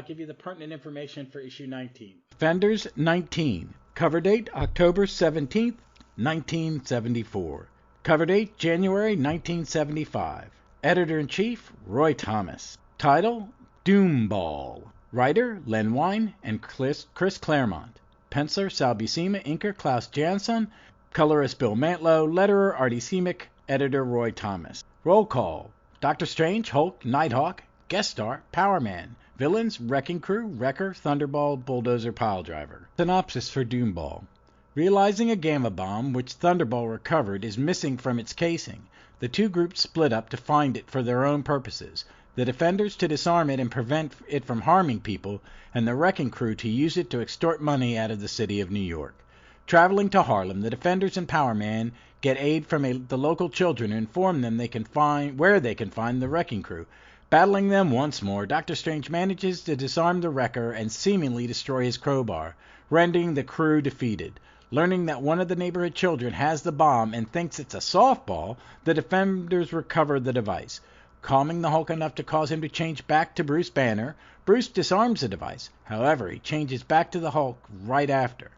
give you the pertinent information for issue 19. Defenders 19. Cover date October 17th, 1974. Cover date January 1975. Editor-in-Chief Roy Thomas. Title Doomball. Writer Len Wein and Chris Claremont. Penciler Sal Buscema. Inker Klaus Janson. Colorist Bill Mantlo. Letterer Artie Simek. Editor Roy Thomas. Roll call. Doctor Strange, Hulk, Nighthawk. Guest star Powerman. Villains Wrecking Crew, Wrecker, Thunderball, Bulldozer, Piledriver. Synopsis for Doomball. Realizing a gamma bomb, which Thunderball recovered, is missing from its casing, the two groups split up to find it for their own purposes. The Defenders to disarm it and prevent it from harming people, and the Wrecking Crew to use it to extort money out of the city of New York. Traveling to Harlem, the Defenders and Powerman get aid from the local children who inform them where they can find the Wrecking Crew. Battling them once more, Doctor Strange manages to disarm the Wrecker and seemingly destroy his crowbar, rendering the crew defeated. Learning that one of the neighborhood children has the bomb and thinks it's a softball, the Defenders recover the device. Calming the Hulk enough to cause him to change back to Bruce Banner, Bruce disarms the device. However, he changes back to the Hulk right after.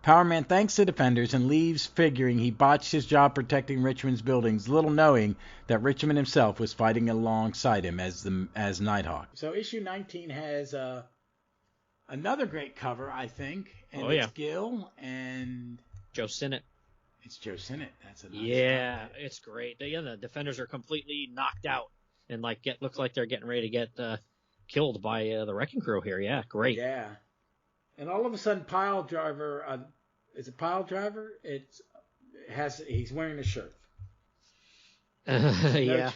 Powerman thanks the Defenders and leaves, figuring he botched his job protecting Richmond's buildings, little knowing that Richmond himself was fighting alongside him as Nighthawk. So issue 19 has another great cover, I think, and it's Gil and Joe Sinnott. It's Joe Sinnott. That's a nice cover. It's great. The Defenders are completely knocked out and looks like they're getting ready to get killed by the Wrecking Crew here. Yeah, great. Yeah. And all of a sudden, Piledriver, is it Piledriver? He's wearing a shirt. Yeah.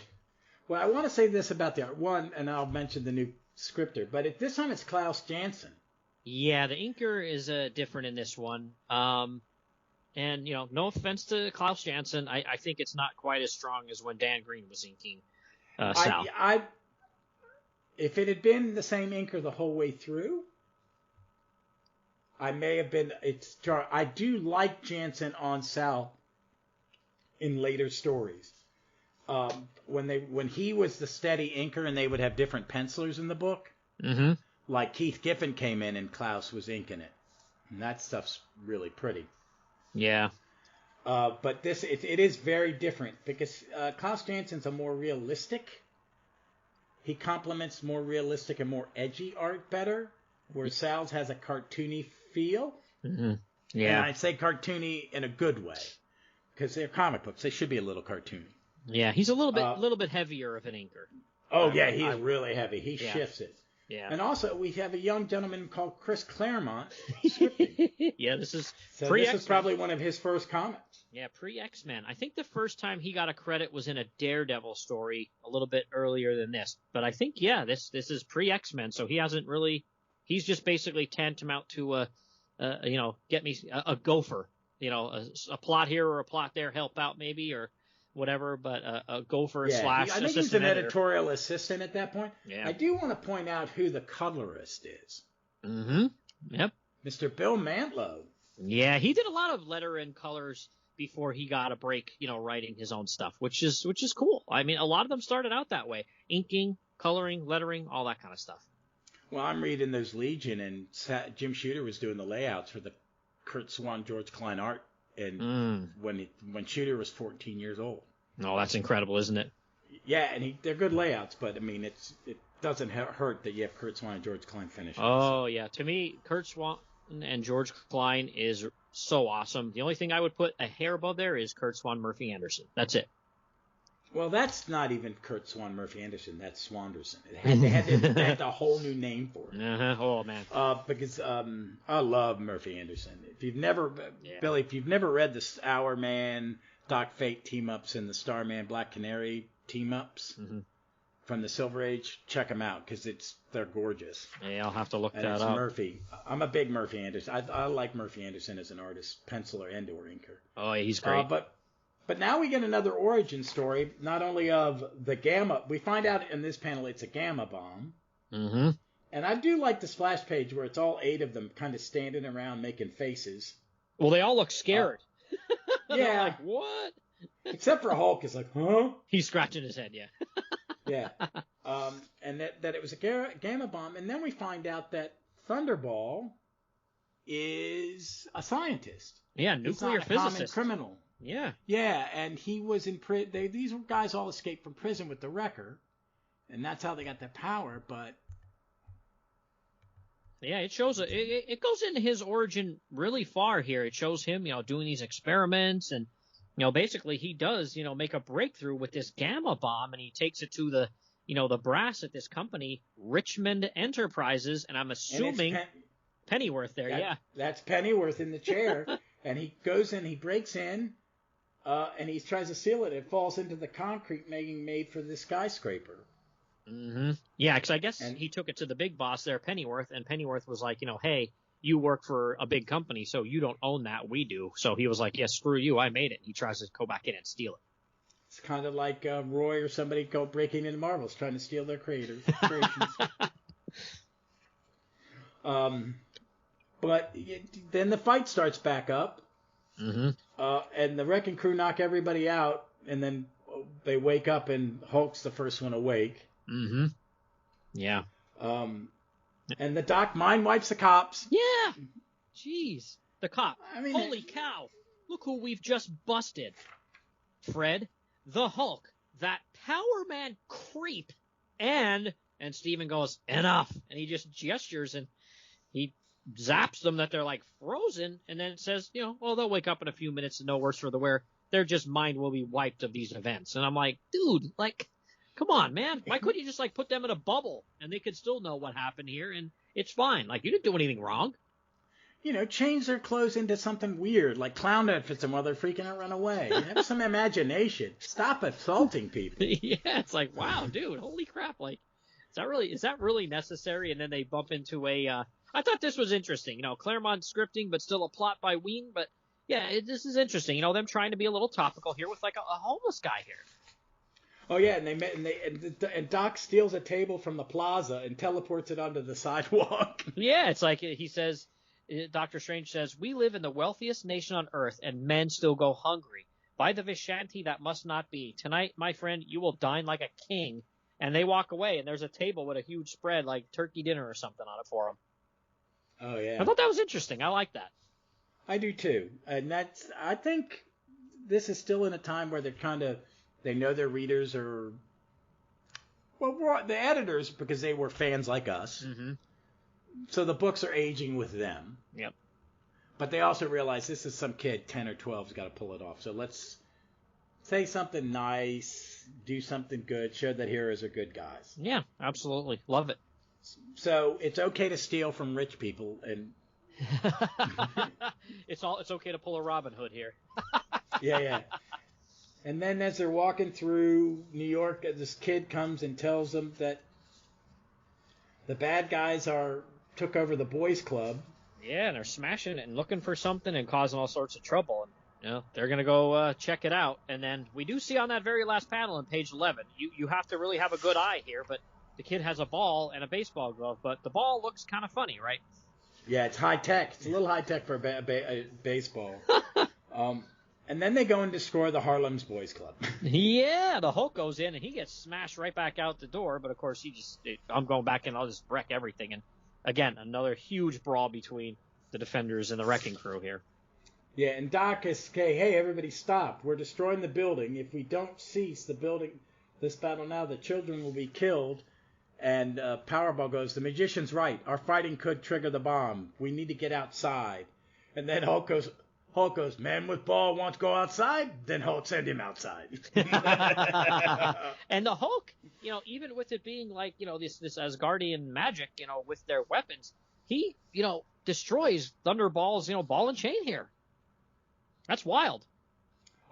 Well, I want to say this about the art. One, and I'll mention the new scripter, but this time it's Klaus Janson. Yeah, the inker is different in this one. And, no offense to Klaus Janson, I think it's not quite as strong as when Dan Green was inking Sal. If it had been the same inker the whole way through, I may have been. I do like Janson on Sal in later stories. When he was the steady inker and they would have different pencilers in the book, like Keith Giffen came in and Klaus was inking it, and that stuff's really pretty. Yeah. But it is very different because Klaus Janson's a more realistic. He complements more realistic and more edgy art better, where Sal's has a cartoony feel. Mm-hmm. Yeah. And I'd say cartoony in a good way, because they're comic books. They should be a little cartoony. Yeah, he's a little bit heavier of an inker. Oh, yeah, he's really heavy. He shifts it. Yeah. And also, we have a young gentleman called Chris Claremont. Yeah, this is This is probably one of his first comics. Yeah, pre-X-Men. I think the first time he got a credit was in a Daredevil story a little bit earlier than this. But I think, this is pre-X-Men, so he hasn't really... He's just basically tantamount to, get me a gopher. A plot here or a plot there, help out maybe, or whatever, but a gopher slash assistant. I think he's an editorial assistant at that point. Yeah. I do want to point out who the colorist is. Mm-hmm. Yep. Mr. Bill Mantlo. Yeah, he did a lot of letter and colors before he got a break, writing his own stuff, which is cool. I mean, a lot of them started out that way. Inking, coloring, lettering, all that kind of stuff. Well, I'm reading those Legion, and Jim Shooter was doing the layouts for the Kurt Swan, George Klein art, and when Shooter was 14 years old. Oh, that's incredible, isn't it? Yeah, and they're good layouts, but I mean, it doesn't hurt that you have Kurt Swan and George Klein finishing. Oh, yeah. To me, Kurt Swan and George Klein is so awesome. The only thing I would put a hair above there is Kurt Swan, Murphy Anderson. That's it. Well, that's not even Kurt Swan, Murphy Anderson. That's Swanderson. They had a whole new name for it. Oh, man. Because I love Murphy Anderson. If you've never read the Hour Man, Doc Fate team-ups and the Starman, Black Canary team-ups from the Silver Age, check them out because they're gorgeous. Yeah, I'll have to look that up. up. Murphy. I'm a big Murphy Anderson. I like Murphy Anderson as an artist, penciler and or inker. Oh, yeah, he's great. But now we get another origin story, not only of the gamma. We find out in this panel it's a gamma bomb. Mm-hmm. And I do like the splash page where it's all 8 of them kind of standing around making faces. Well, they all look scared. Yeah. Like, what? Except for Hulk is like, huh? He's scratching his head, yeah. Yeah. And that it was a gamma bomb. And then we find out that Thunderball is a scientist. Yeah, nuclear He's not a common physicist. criminal. Yeah. Yeah, and he was in prison. These guys all escaped from prison with the Wrecker, and that's how they got their power. But yeah, it shows it goes into his origin really far here. It shows him, doing these experiments, and basically he does, make a breakthrough with this gamma bomb, and he takes it to the the brass at this company, Richmond Enterprises, and I'm assuming Pennyworth there. Yeah, that's Pennyworth in the chair, and he goes in, he breaks in. And he tries to seal it. It falls into the concrete made for the skyscraper. Mm-hmm. Yeah, because I guess he took it to the big boss there, Pennyworth, and Pennyworth was like, hey, you work for a big company, so you don't own that, we do. So he was like, yeah, screw you, I made it. He tries to go back in and steal it. It's kind of like Roy or somebody breaking into Marvel's trying to steal their creations. But then the fight starts back up. Mm-hmm. And the Wrecking Crew knock everybody out, and then they wake up, and Hulk's the first one awake. Mm-hmm. Yeah. And the Doc mind wipes the cops. Yeah. Jeez. The cop. I mean, holy cow. Look who we've just busted. Fred, the Hulk, that Powerman creep, and Steven goes, enough. And he just gestures, and he zaps them that they're like frozen, and then it says, well, they'll wake up in a few minutes and no worse for the wear. Their just mind will be wiped of these events. And I'm like, dude, come on, man. Why couldn't you just put them in a bubble and they could still know what happened here and it's fine? You didn't do anything wrong. Change their clothes into something weird, like clown outfits, and while they're freaking out, run away. Have some imagination. Stop assaulting people. Yeah, it's like, wow, dude, holy crap. Is that really necessary? And then they bump into I thought this was interesting, Claremont scripting, but still a plot by Wein. But yeah, this is interesting, them trying to be a little topical here with a homeless guy here. Oh yeah, and Doc steals a table from the plaza and teleports it onto the sidewalk. Yeah, it's like he says, Dr. Strange says, we live in the wealthiest nation on Earth, and men still go hungry. By the Vishanti, that must not be. Tonight, my friend, you will dine like a king. And they walk away, and there's a table with a huge spread, like turkey dinner or something on it for them. Oh, yeah. I thought that was interesting. I like that. I do, too. And I think this is still in a time where they know their readers are, well, the editors, because they were fans like us. Mm-hmm. So the books are aging with them. Yep. But they also realize this is some kid, 10 or 12, has got to pull it off. So let's say something nice, do something good, show that heroes are good guys. Yeah, absolutely. Love it. So it's okay to steal from rich people, and it's okay to pull a Robin Hood here. Yeah. And then as they're walking through New York, this kid comes and tells them that the bad guys took over the boys' club. Yeah, and they're smashing it and looking for something and causing all sorts of trouble. And they're gonna go check it out. And then we do see on that very last panel on page 11, you have to really have a good eye here, but the kid has a ball and a baseball glove, but the ball looks kind of funny, right? Yeah, it's high tech. It's a little high tech for a baseball. And then they go and destroy the Harlem's Boys Club. Yeah, the Hulk goes in and he gets smashed right back out the door. But of course, I'm going back and I'll just wreck everything. And again, another huge brawl between the Defenders and the Wrecking Crew here. Yeah, and Doc is, hey, everybody stop. We're destroying the building. If we don't cease this battle now, the children will be killed. And Powerball goes, the magician's right. Our fighting could trigger the bomb. We need to get outside. And then Hulk goes, man with ball wants to go outside? Then Hulk send him outside. And the Hulk, even with it being like, this Asgardian magic, with their weapons, he, destroys Thunderball's, ball and chain here. That's wild.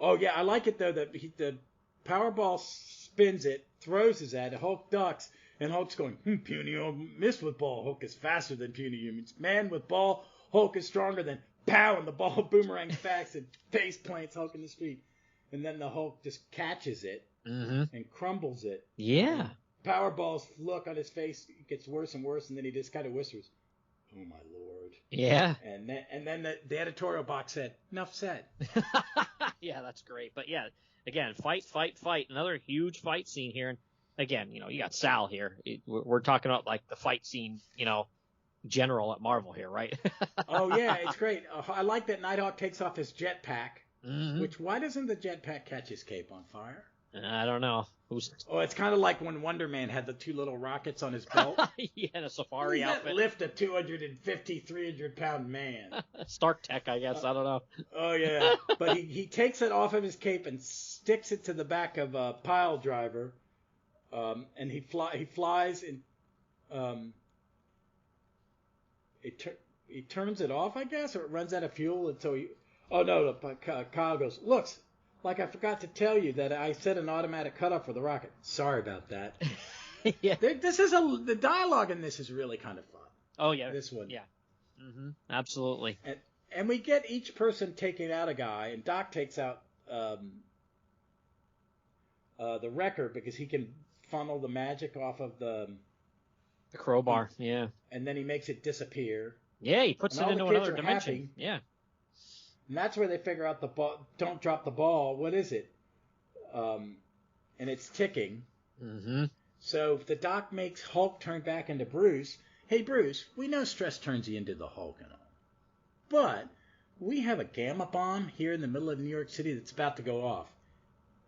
Oh, yeah, I like it, though, that the Powerball spins it, throws his at it, Hulk ducks, and Hulk's going, puny old miss with ball. Hulk is faster than puny humans. Man with ball, Hulk is stronger than pow, and the ball boomerangs back and face plants Hulk in the street. And then the Hulk just catches it and crumbles it. Yeah. And Powerball's look on his face gets worse and worse, and then he just kind of whispers, oh, my Lord. Yeah. And then the editorial box said, enough said. Yeah, that's great. But, yeah, again, fight. Another huge fight scene here. And again, you got Sal here. We're talking about like the fight scene, general at Marvel here, right? Oh yeah, it's great. I like that Nighthawk takes off his jetpack. Mm-hmm. Which, why doesn't the jetpack catch his cape on fire? I don't know. It's kind of like when Wonder Man had the 2 little rockets on his belt. Yeah, the safari outfit. Lift a 250, 300-pound man. Stark Tech, I guess. I don't know. Oh, yeah. But he takes it off of his cape and sticks it to the back of a pile driver. And he flies and he turns it off, I guess, or it runs out of fuel. And so Kyle goes, looks like I forgot to tell you that I set an automatic cutoff for the rocket. Sorry about that. Yeah. The dialogue in this is really kind of fun. Oh, yeah. This one. Yeah. Mm-hmm. Absolutely. And we get each person taking out a guy, and Doc takes out the Wrecker because he can funnel the magic off of the crowbar. Yeah. And then he makes it disappear. Yeah, he puts it into another dimension. Happy. Yeah. And that's where they figure out the ball. Don't drop the ball. What is it? And it's ticking. Mm-hmm. So if the Doc makes Hulk turn back into Bruce, hey, Bruce, we know stress turns you into the Hulk and all. But we have a gamma bomb here in the middle of New York City that's about to go off.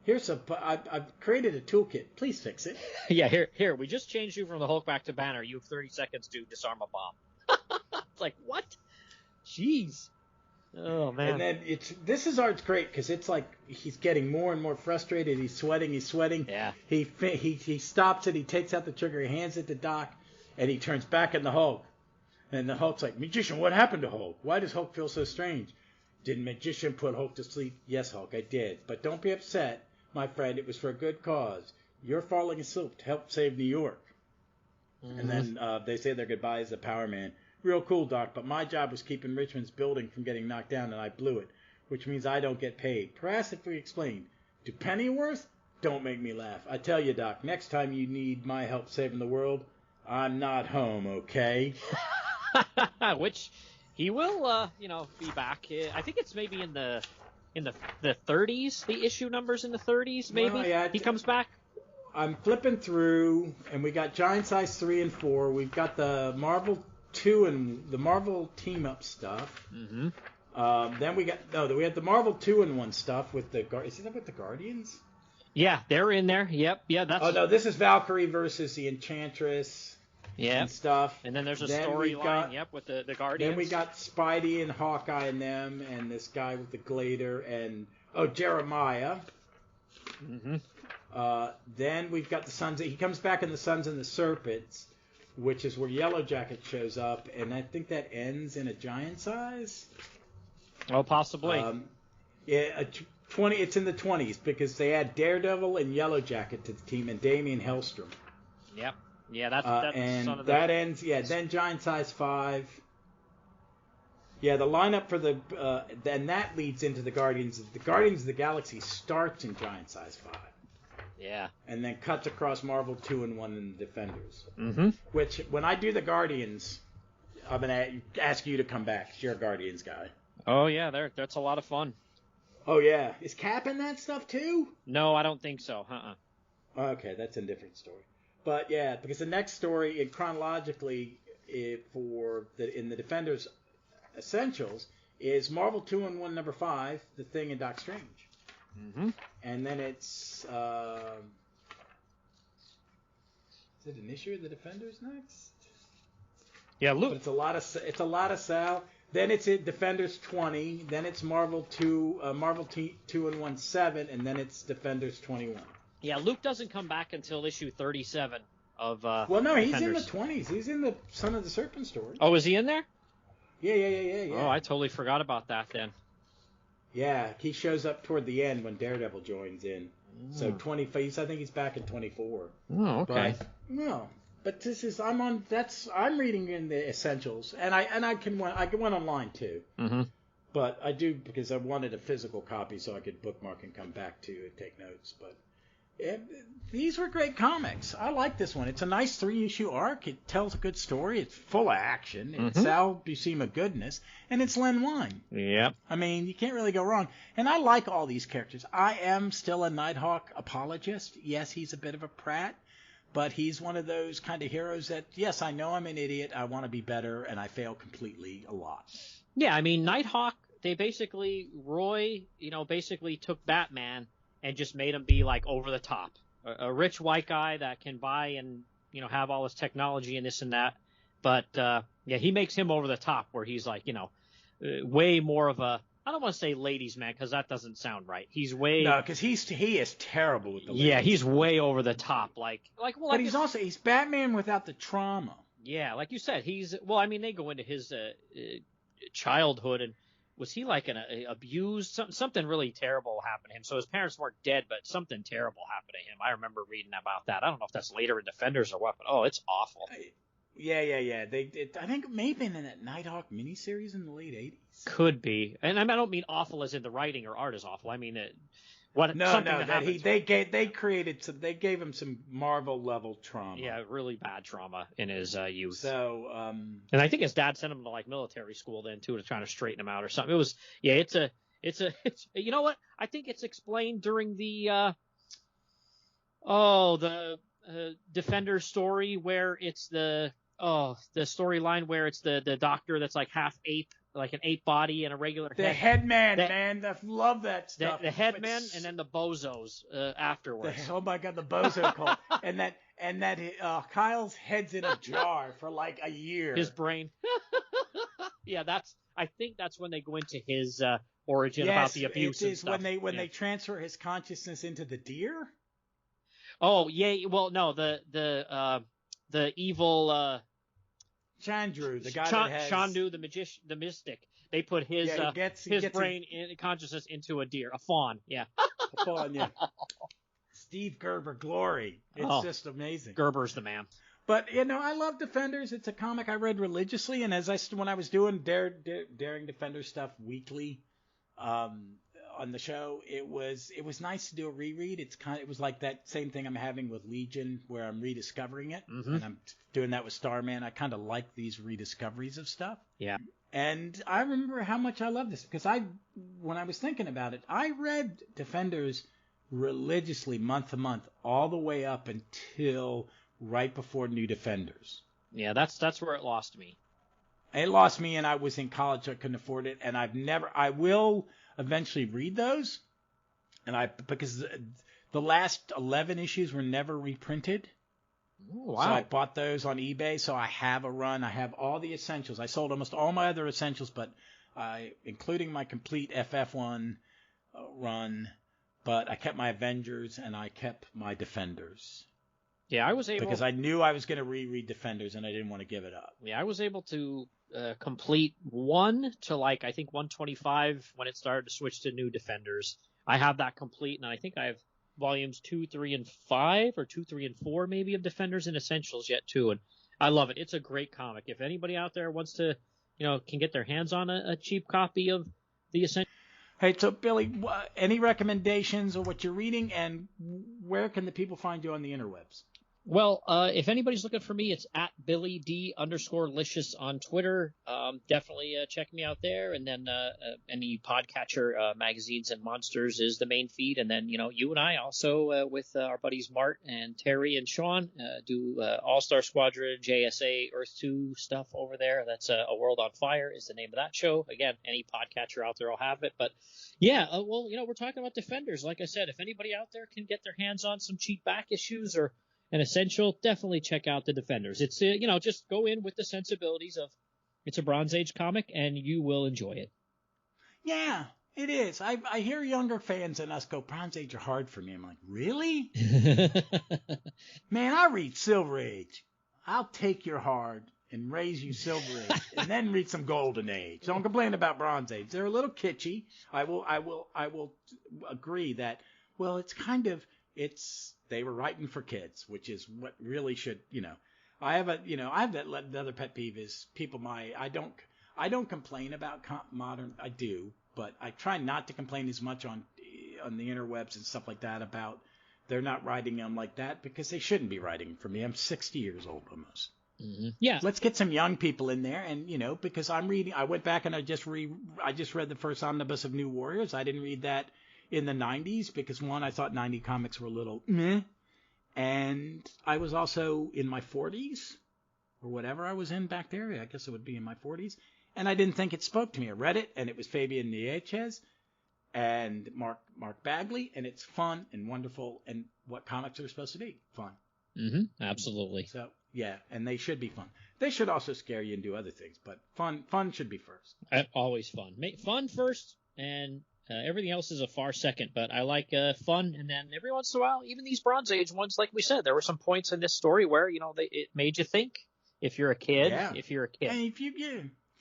I've created a toolkit. Please fix it. Yeah, here. We just changed you from the Hulk back to Banner. You have 30 seconds to disarm a bomb. It's like, what? Jeez. Oh, man. And then this is art's great because it's like he's getting more and more frustrated. He's sweating. Yeah. He stops it. He takes out the trigger. He hands it to Doc, and he turns back in the Hulk. And the Hulk's like, Magician, what happened to Hulk? Why does Hulk feel so strange? Did Magician put Hulk to sleep? Yes, Hulk, I did. But don't be upset, my friend. It was for a good cause. You're falling asleep to help save New York. Mm-hmm. And then they say their goodbyes to Powerman. Real cool, Doc, but my job was keeping Richmond's building from getting knocked down, and I blew it, which means I don't get paid. Perhaps if we explain. To Pennyworth? Don't make me laugh. I tell you, Doc, next time you need my help saving the world, I'm not home, okay? Which he will, be back. I think it's maybe in the 30s, the issue numbers in the 30s, maybe? Well, yeah, he comes back? I'm flipping through, and we got Giant Size 3 and 4. We've got the Marvel 2 and the Marvel Team Up stuff. Mm-hmm. Then we had the Marvel 2-in-1 stuff with the is that with the Guardians? Yeah, they're in there. Yep. Yeah, that's. Oh no, this is Valkyrie versus the Enchantress. Yeah. And stuff. And then there's a storyline. Yep, with the Guardians. Then we got Spidey and Hawkeye and them, and this guy with the glider, and Jeremiah. Mm-hmm. Then we've got the Sons. He comes back in the Sons and the Serpents, which is where Yellow Jacket shows up, and I think that ends in a Giant Size. Oh, possibly. Yeah, 20. It's in the 20s because they add Daredevil and Yellow Jacket to the team, and Damian Hellstrom. Yep. Yeah, that's and son of that ends. Yeah, then Giant Size 5. Yeah, the lineup for the then that leads into the Guardians. The Guardians of the Galaxy starts in Giant Size 5. Yeah. And then cuts across Marvel 2-in-1 and the Defenders. Mm-hmm. Which, when I do the Guardians, I'm going to ask you to come back. You're a Guardians guy. Oh, yeah, that's a lot of fun. Oh, yeah. Is Cap in that stuff, too? No, I don't think so. Okay, that's a different story. But, yeah, because the next story, chronologically, in the Defenders Essentials, is Marvel 2-in-1 number 5, The Thing and Doc Strange. Mm-hmm. And then it's is it an issue of the Defenders next? Yeah, Luke. But it's a lot of Sal. Then it's in Defenders 20. Then it's Marvel 2-in-1 7, and then it's Defenders 21. Yeah, Luke doesn't come back until issue 37 of. Well, no, he's Defenders. in the 20s. He's in the Son of the Serpent story. Oh, is he in there? Yeah. Oh, I totally forgot about that then. Yeah, he shows up toward the end when Daredevil joins in. So 25. I think he's back in 24. Oh, okay. But this is I'm reading in the Essentials, and I can went online too. Mm-hmm. But I do because I wanted a physical copy so I could bookmark and come back to and take notes. But these were great comics. I like this one. It's a nice 3-issue arc. It tells a good story. It's full of action. It's Sal Buscema goodness, and it's Len Wein. Yep. I mean, you can't really go wrong. And I like all these characters. I am still a Nighthawk apologist. Yes, he's a bit of a prat, but he's one of those kind of heroes that, yes, I know I'm an idiot, I want to be better, and I fail completely a lot. Yeah, I mean, Nighthawk, they basically, Roy, basically took Batman and just made him be, like, over the top. A rich white guy that can buy and, have all this technology and this and that. But, he makes him over the top where he's, like, way more of a, I don't want to say ladies' man because that doesn't sound right. He's way... No, because he is terrible with the ladies. Yeah, he's way over the top. But he's Batman without the trauma. Yeah, like you said, they go into his childhood, and was he like abused? Something really terrible happened to him. So his parents weren't dead, but something terrible happened to him. I remember reading about that. I don't know if that's later in Defenders or what, but it's awful. Yeah. I think maybe in that Nighthawk miniseries in the late 80s. Could be, and I don't mean awful as in the writing or art is awful. I mean they gave him some Marvel level trauma. Yeah, really bad trauma in his youth. So, and I think his dad sent him to like military school then too to try to straighten him out or something. It was it's you know what? I think it's explained during the Defenders story where it's the storyline where it's the doctor that's like half ape, like an ape body and a regular head. The headman, man. I love that stuff. The headman and then the bozos afterwards. Oh my God, the bozo cult. and that Kyle's head's in a jar for like a year. His brain. Yeah, I think that's when they go into his origin about the abuse and stuff. When they transfer his consciousness into the deer. Oh yeah, well no, the evil Chandru, the guy that has Chandu, the magician, the mystic. They put his brain in consciousness into a deer, a fawn. Yeah, a fawn. Yeah. Steve Gerber, glory. It's just amazing. Gerber's the man. But I love Defenders. It's a comic I read religiously, and when I was doing Daring Defender stuff weekly, on the show, it was nice to do a reread. It was like that same thing I'm having with Legion, where I'm rediscovering it, and I'm doing that with Starman. I kind of like these rediscoveries of stuff. Yeah. And I remember how much I love this because when I was thinking about it, I read Defenders religiously month to month all the way up until right before New Defenders. Yeah, that's where it lost me. It lost me, and I was in college, so I couldn't afford it, and I will eventually read those, because the last 11 issues were never reprinted. Ooh, wow. So I bought those on eBay, so I have a run. I have all the essentials. I sold almost all my other essentials, but including my complete FF1 run, but I kept my Avengers and I kept my Defenders. Yeah, I was able... Because I knew I was going to reread Defenders, and I didn't want to give it up. Yeah, I was able to complete 1 to, I think 125 when it started to switch to New Defenders. I have that complete, and I think I have volumes 2, 3, and 5, or 2, 3, and 4 maybe of Defenders and Essentials yet, too. And I love it. It's a great comic. If anybody out there wants to, can get their hands on a cheap copy of the Essentials. Hey, so Billy, any recommendations of what you're reading, and where can the people find you on the interwebs? Well, if anybody's looking for me, it's at BillyD_Licious on Twitter. Definitely check me out there. And then any podcatcher, Magazines and Monsters is the main feed. And then, you and I also with our buddies Mart and Terry and Sean do All-Star Squadron, JSA, Earth 2 stuff over there. That's A World on Fire is the name of that show. Again, any podcatcher out there will have it. But, yeah, we're talking about Defenders. Like I said, if anybody out there can get their hands on some cheap back issues or an essential, definitely check out the Defenders. It's, just go in with the sensibilities of it's a Bronze Age comic, and you will enjoy it. Yeah, it is. I hear younger fans than us go, Bronze Age are hard for me. I'm like, really? Man, I read Silver Age. I'll take your hard and raise you Silver Age, and then read some Golden Age. Don't complain about Bronze Age. They're a little kitschy. I will agree that, well, they were writing for kids, which is what really should, I have that other pet peeve is people I don't complain about modern, I do, but I try not to complain as much on the interwebs and stuff like that about they're not writing them like that because they shouldn't be writing for me. I'm 60 years old almost. Mm-hmm. Yeah. Let's get some young people in there, and because I went back and I just read the first omnibus of New Warriors. I didn't read that in the 90s because, one, I thought 90 comics were a little meh, And I was also in my 40s, or whatever I was in back there. I guess it would be in my 40s. And I didn't think it spoke to me. I read it, and it was Fabian Niciez and Mark Bagley, and it's fun and wonderful, and what comics are supposed to be, fun. Mm-hmm. Absolutely. So, yeah, and they should be fun. They should also scare you and do other things, but fun should be first. Always fun. Fun first, and everything else is a far second, but I like fun, and then every once in a while, even these Bronze Age ones, like we said, there were some points in this story where, it made you think. If you're a kid, Yeah. if you're a kid. And if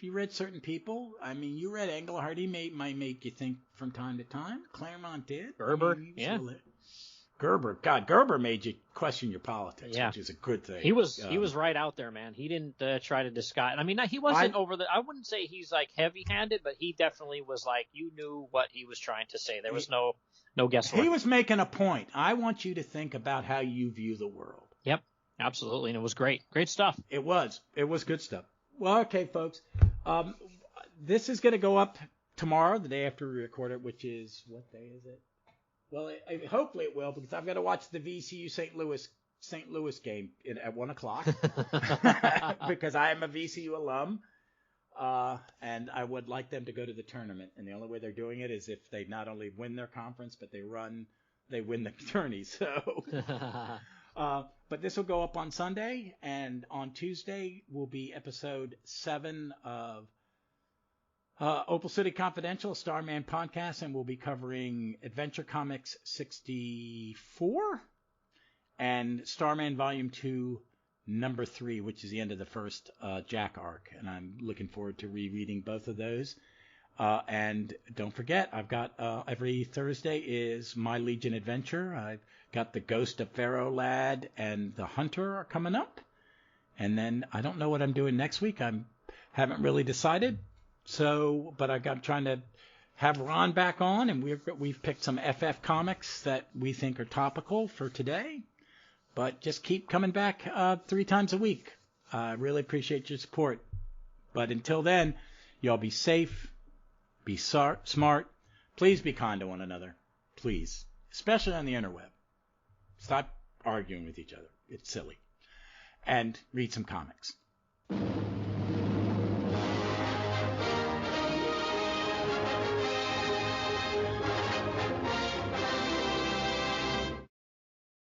you read certain people, I mean, you read Englehart, he might make you think from time to time. Claremont did. Gerber, yeah. Gerber made you question your politics, yeah. which is a good thing. He was right out there, man. He didn't try to disguise. I mean, he wasn't I wouldn't say he's like heavy-handed, but he definitely was like, you knew what he was trying to say. There was no guesswork. He was making a point. I want you to think about how you view the world. Yep, absolutely, and it was great. Great stuff. It was good stuff. Well, okay, folks. This is going to go up tomorrow, the day after we record it, which is, what day is it? Well, hopefully it will, because I've got to watch the VCU St. Louis game at 1 o'clock because I am a VCU alum, and I would like them to go to the tournament. And the only way they're doing it is if they not only win their conference, but they win the tourneys. So, but this will go up on Sunday, and on Tuesday will be episode 7 of Opal City Confidential, Starman Podcast, and we'll be covering Adventure Comics 64 and Starman Volume 2, Number 3, which is the end of the first Jack arc. And I'm looking forward to rereading both of those. And don't forget, I've got every Thursday is My Legion Adventure. I've got the Ghost of Pharaoh Lad and the Hunter are coming up. And then I don't know what I'm doing next week. I haven't really decided. So, but I'm trying to have Ron back on, and we've picked some FF comics that we think are topical for today. But just keep coming back 3 times a week. I really appreciate your support. But until then, y'all be safe, be smart. Please be kind to one another. Please. Especially on the interweb. Stop arguing with each other. It's silly. And read some comics.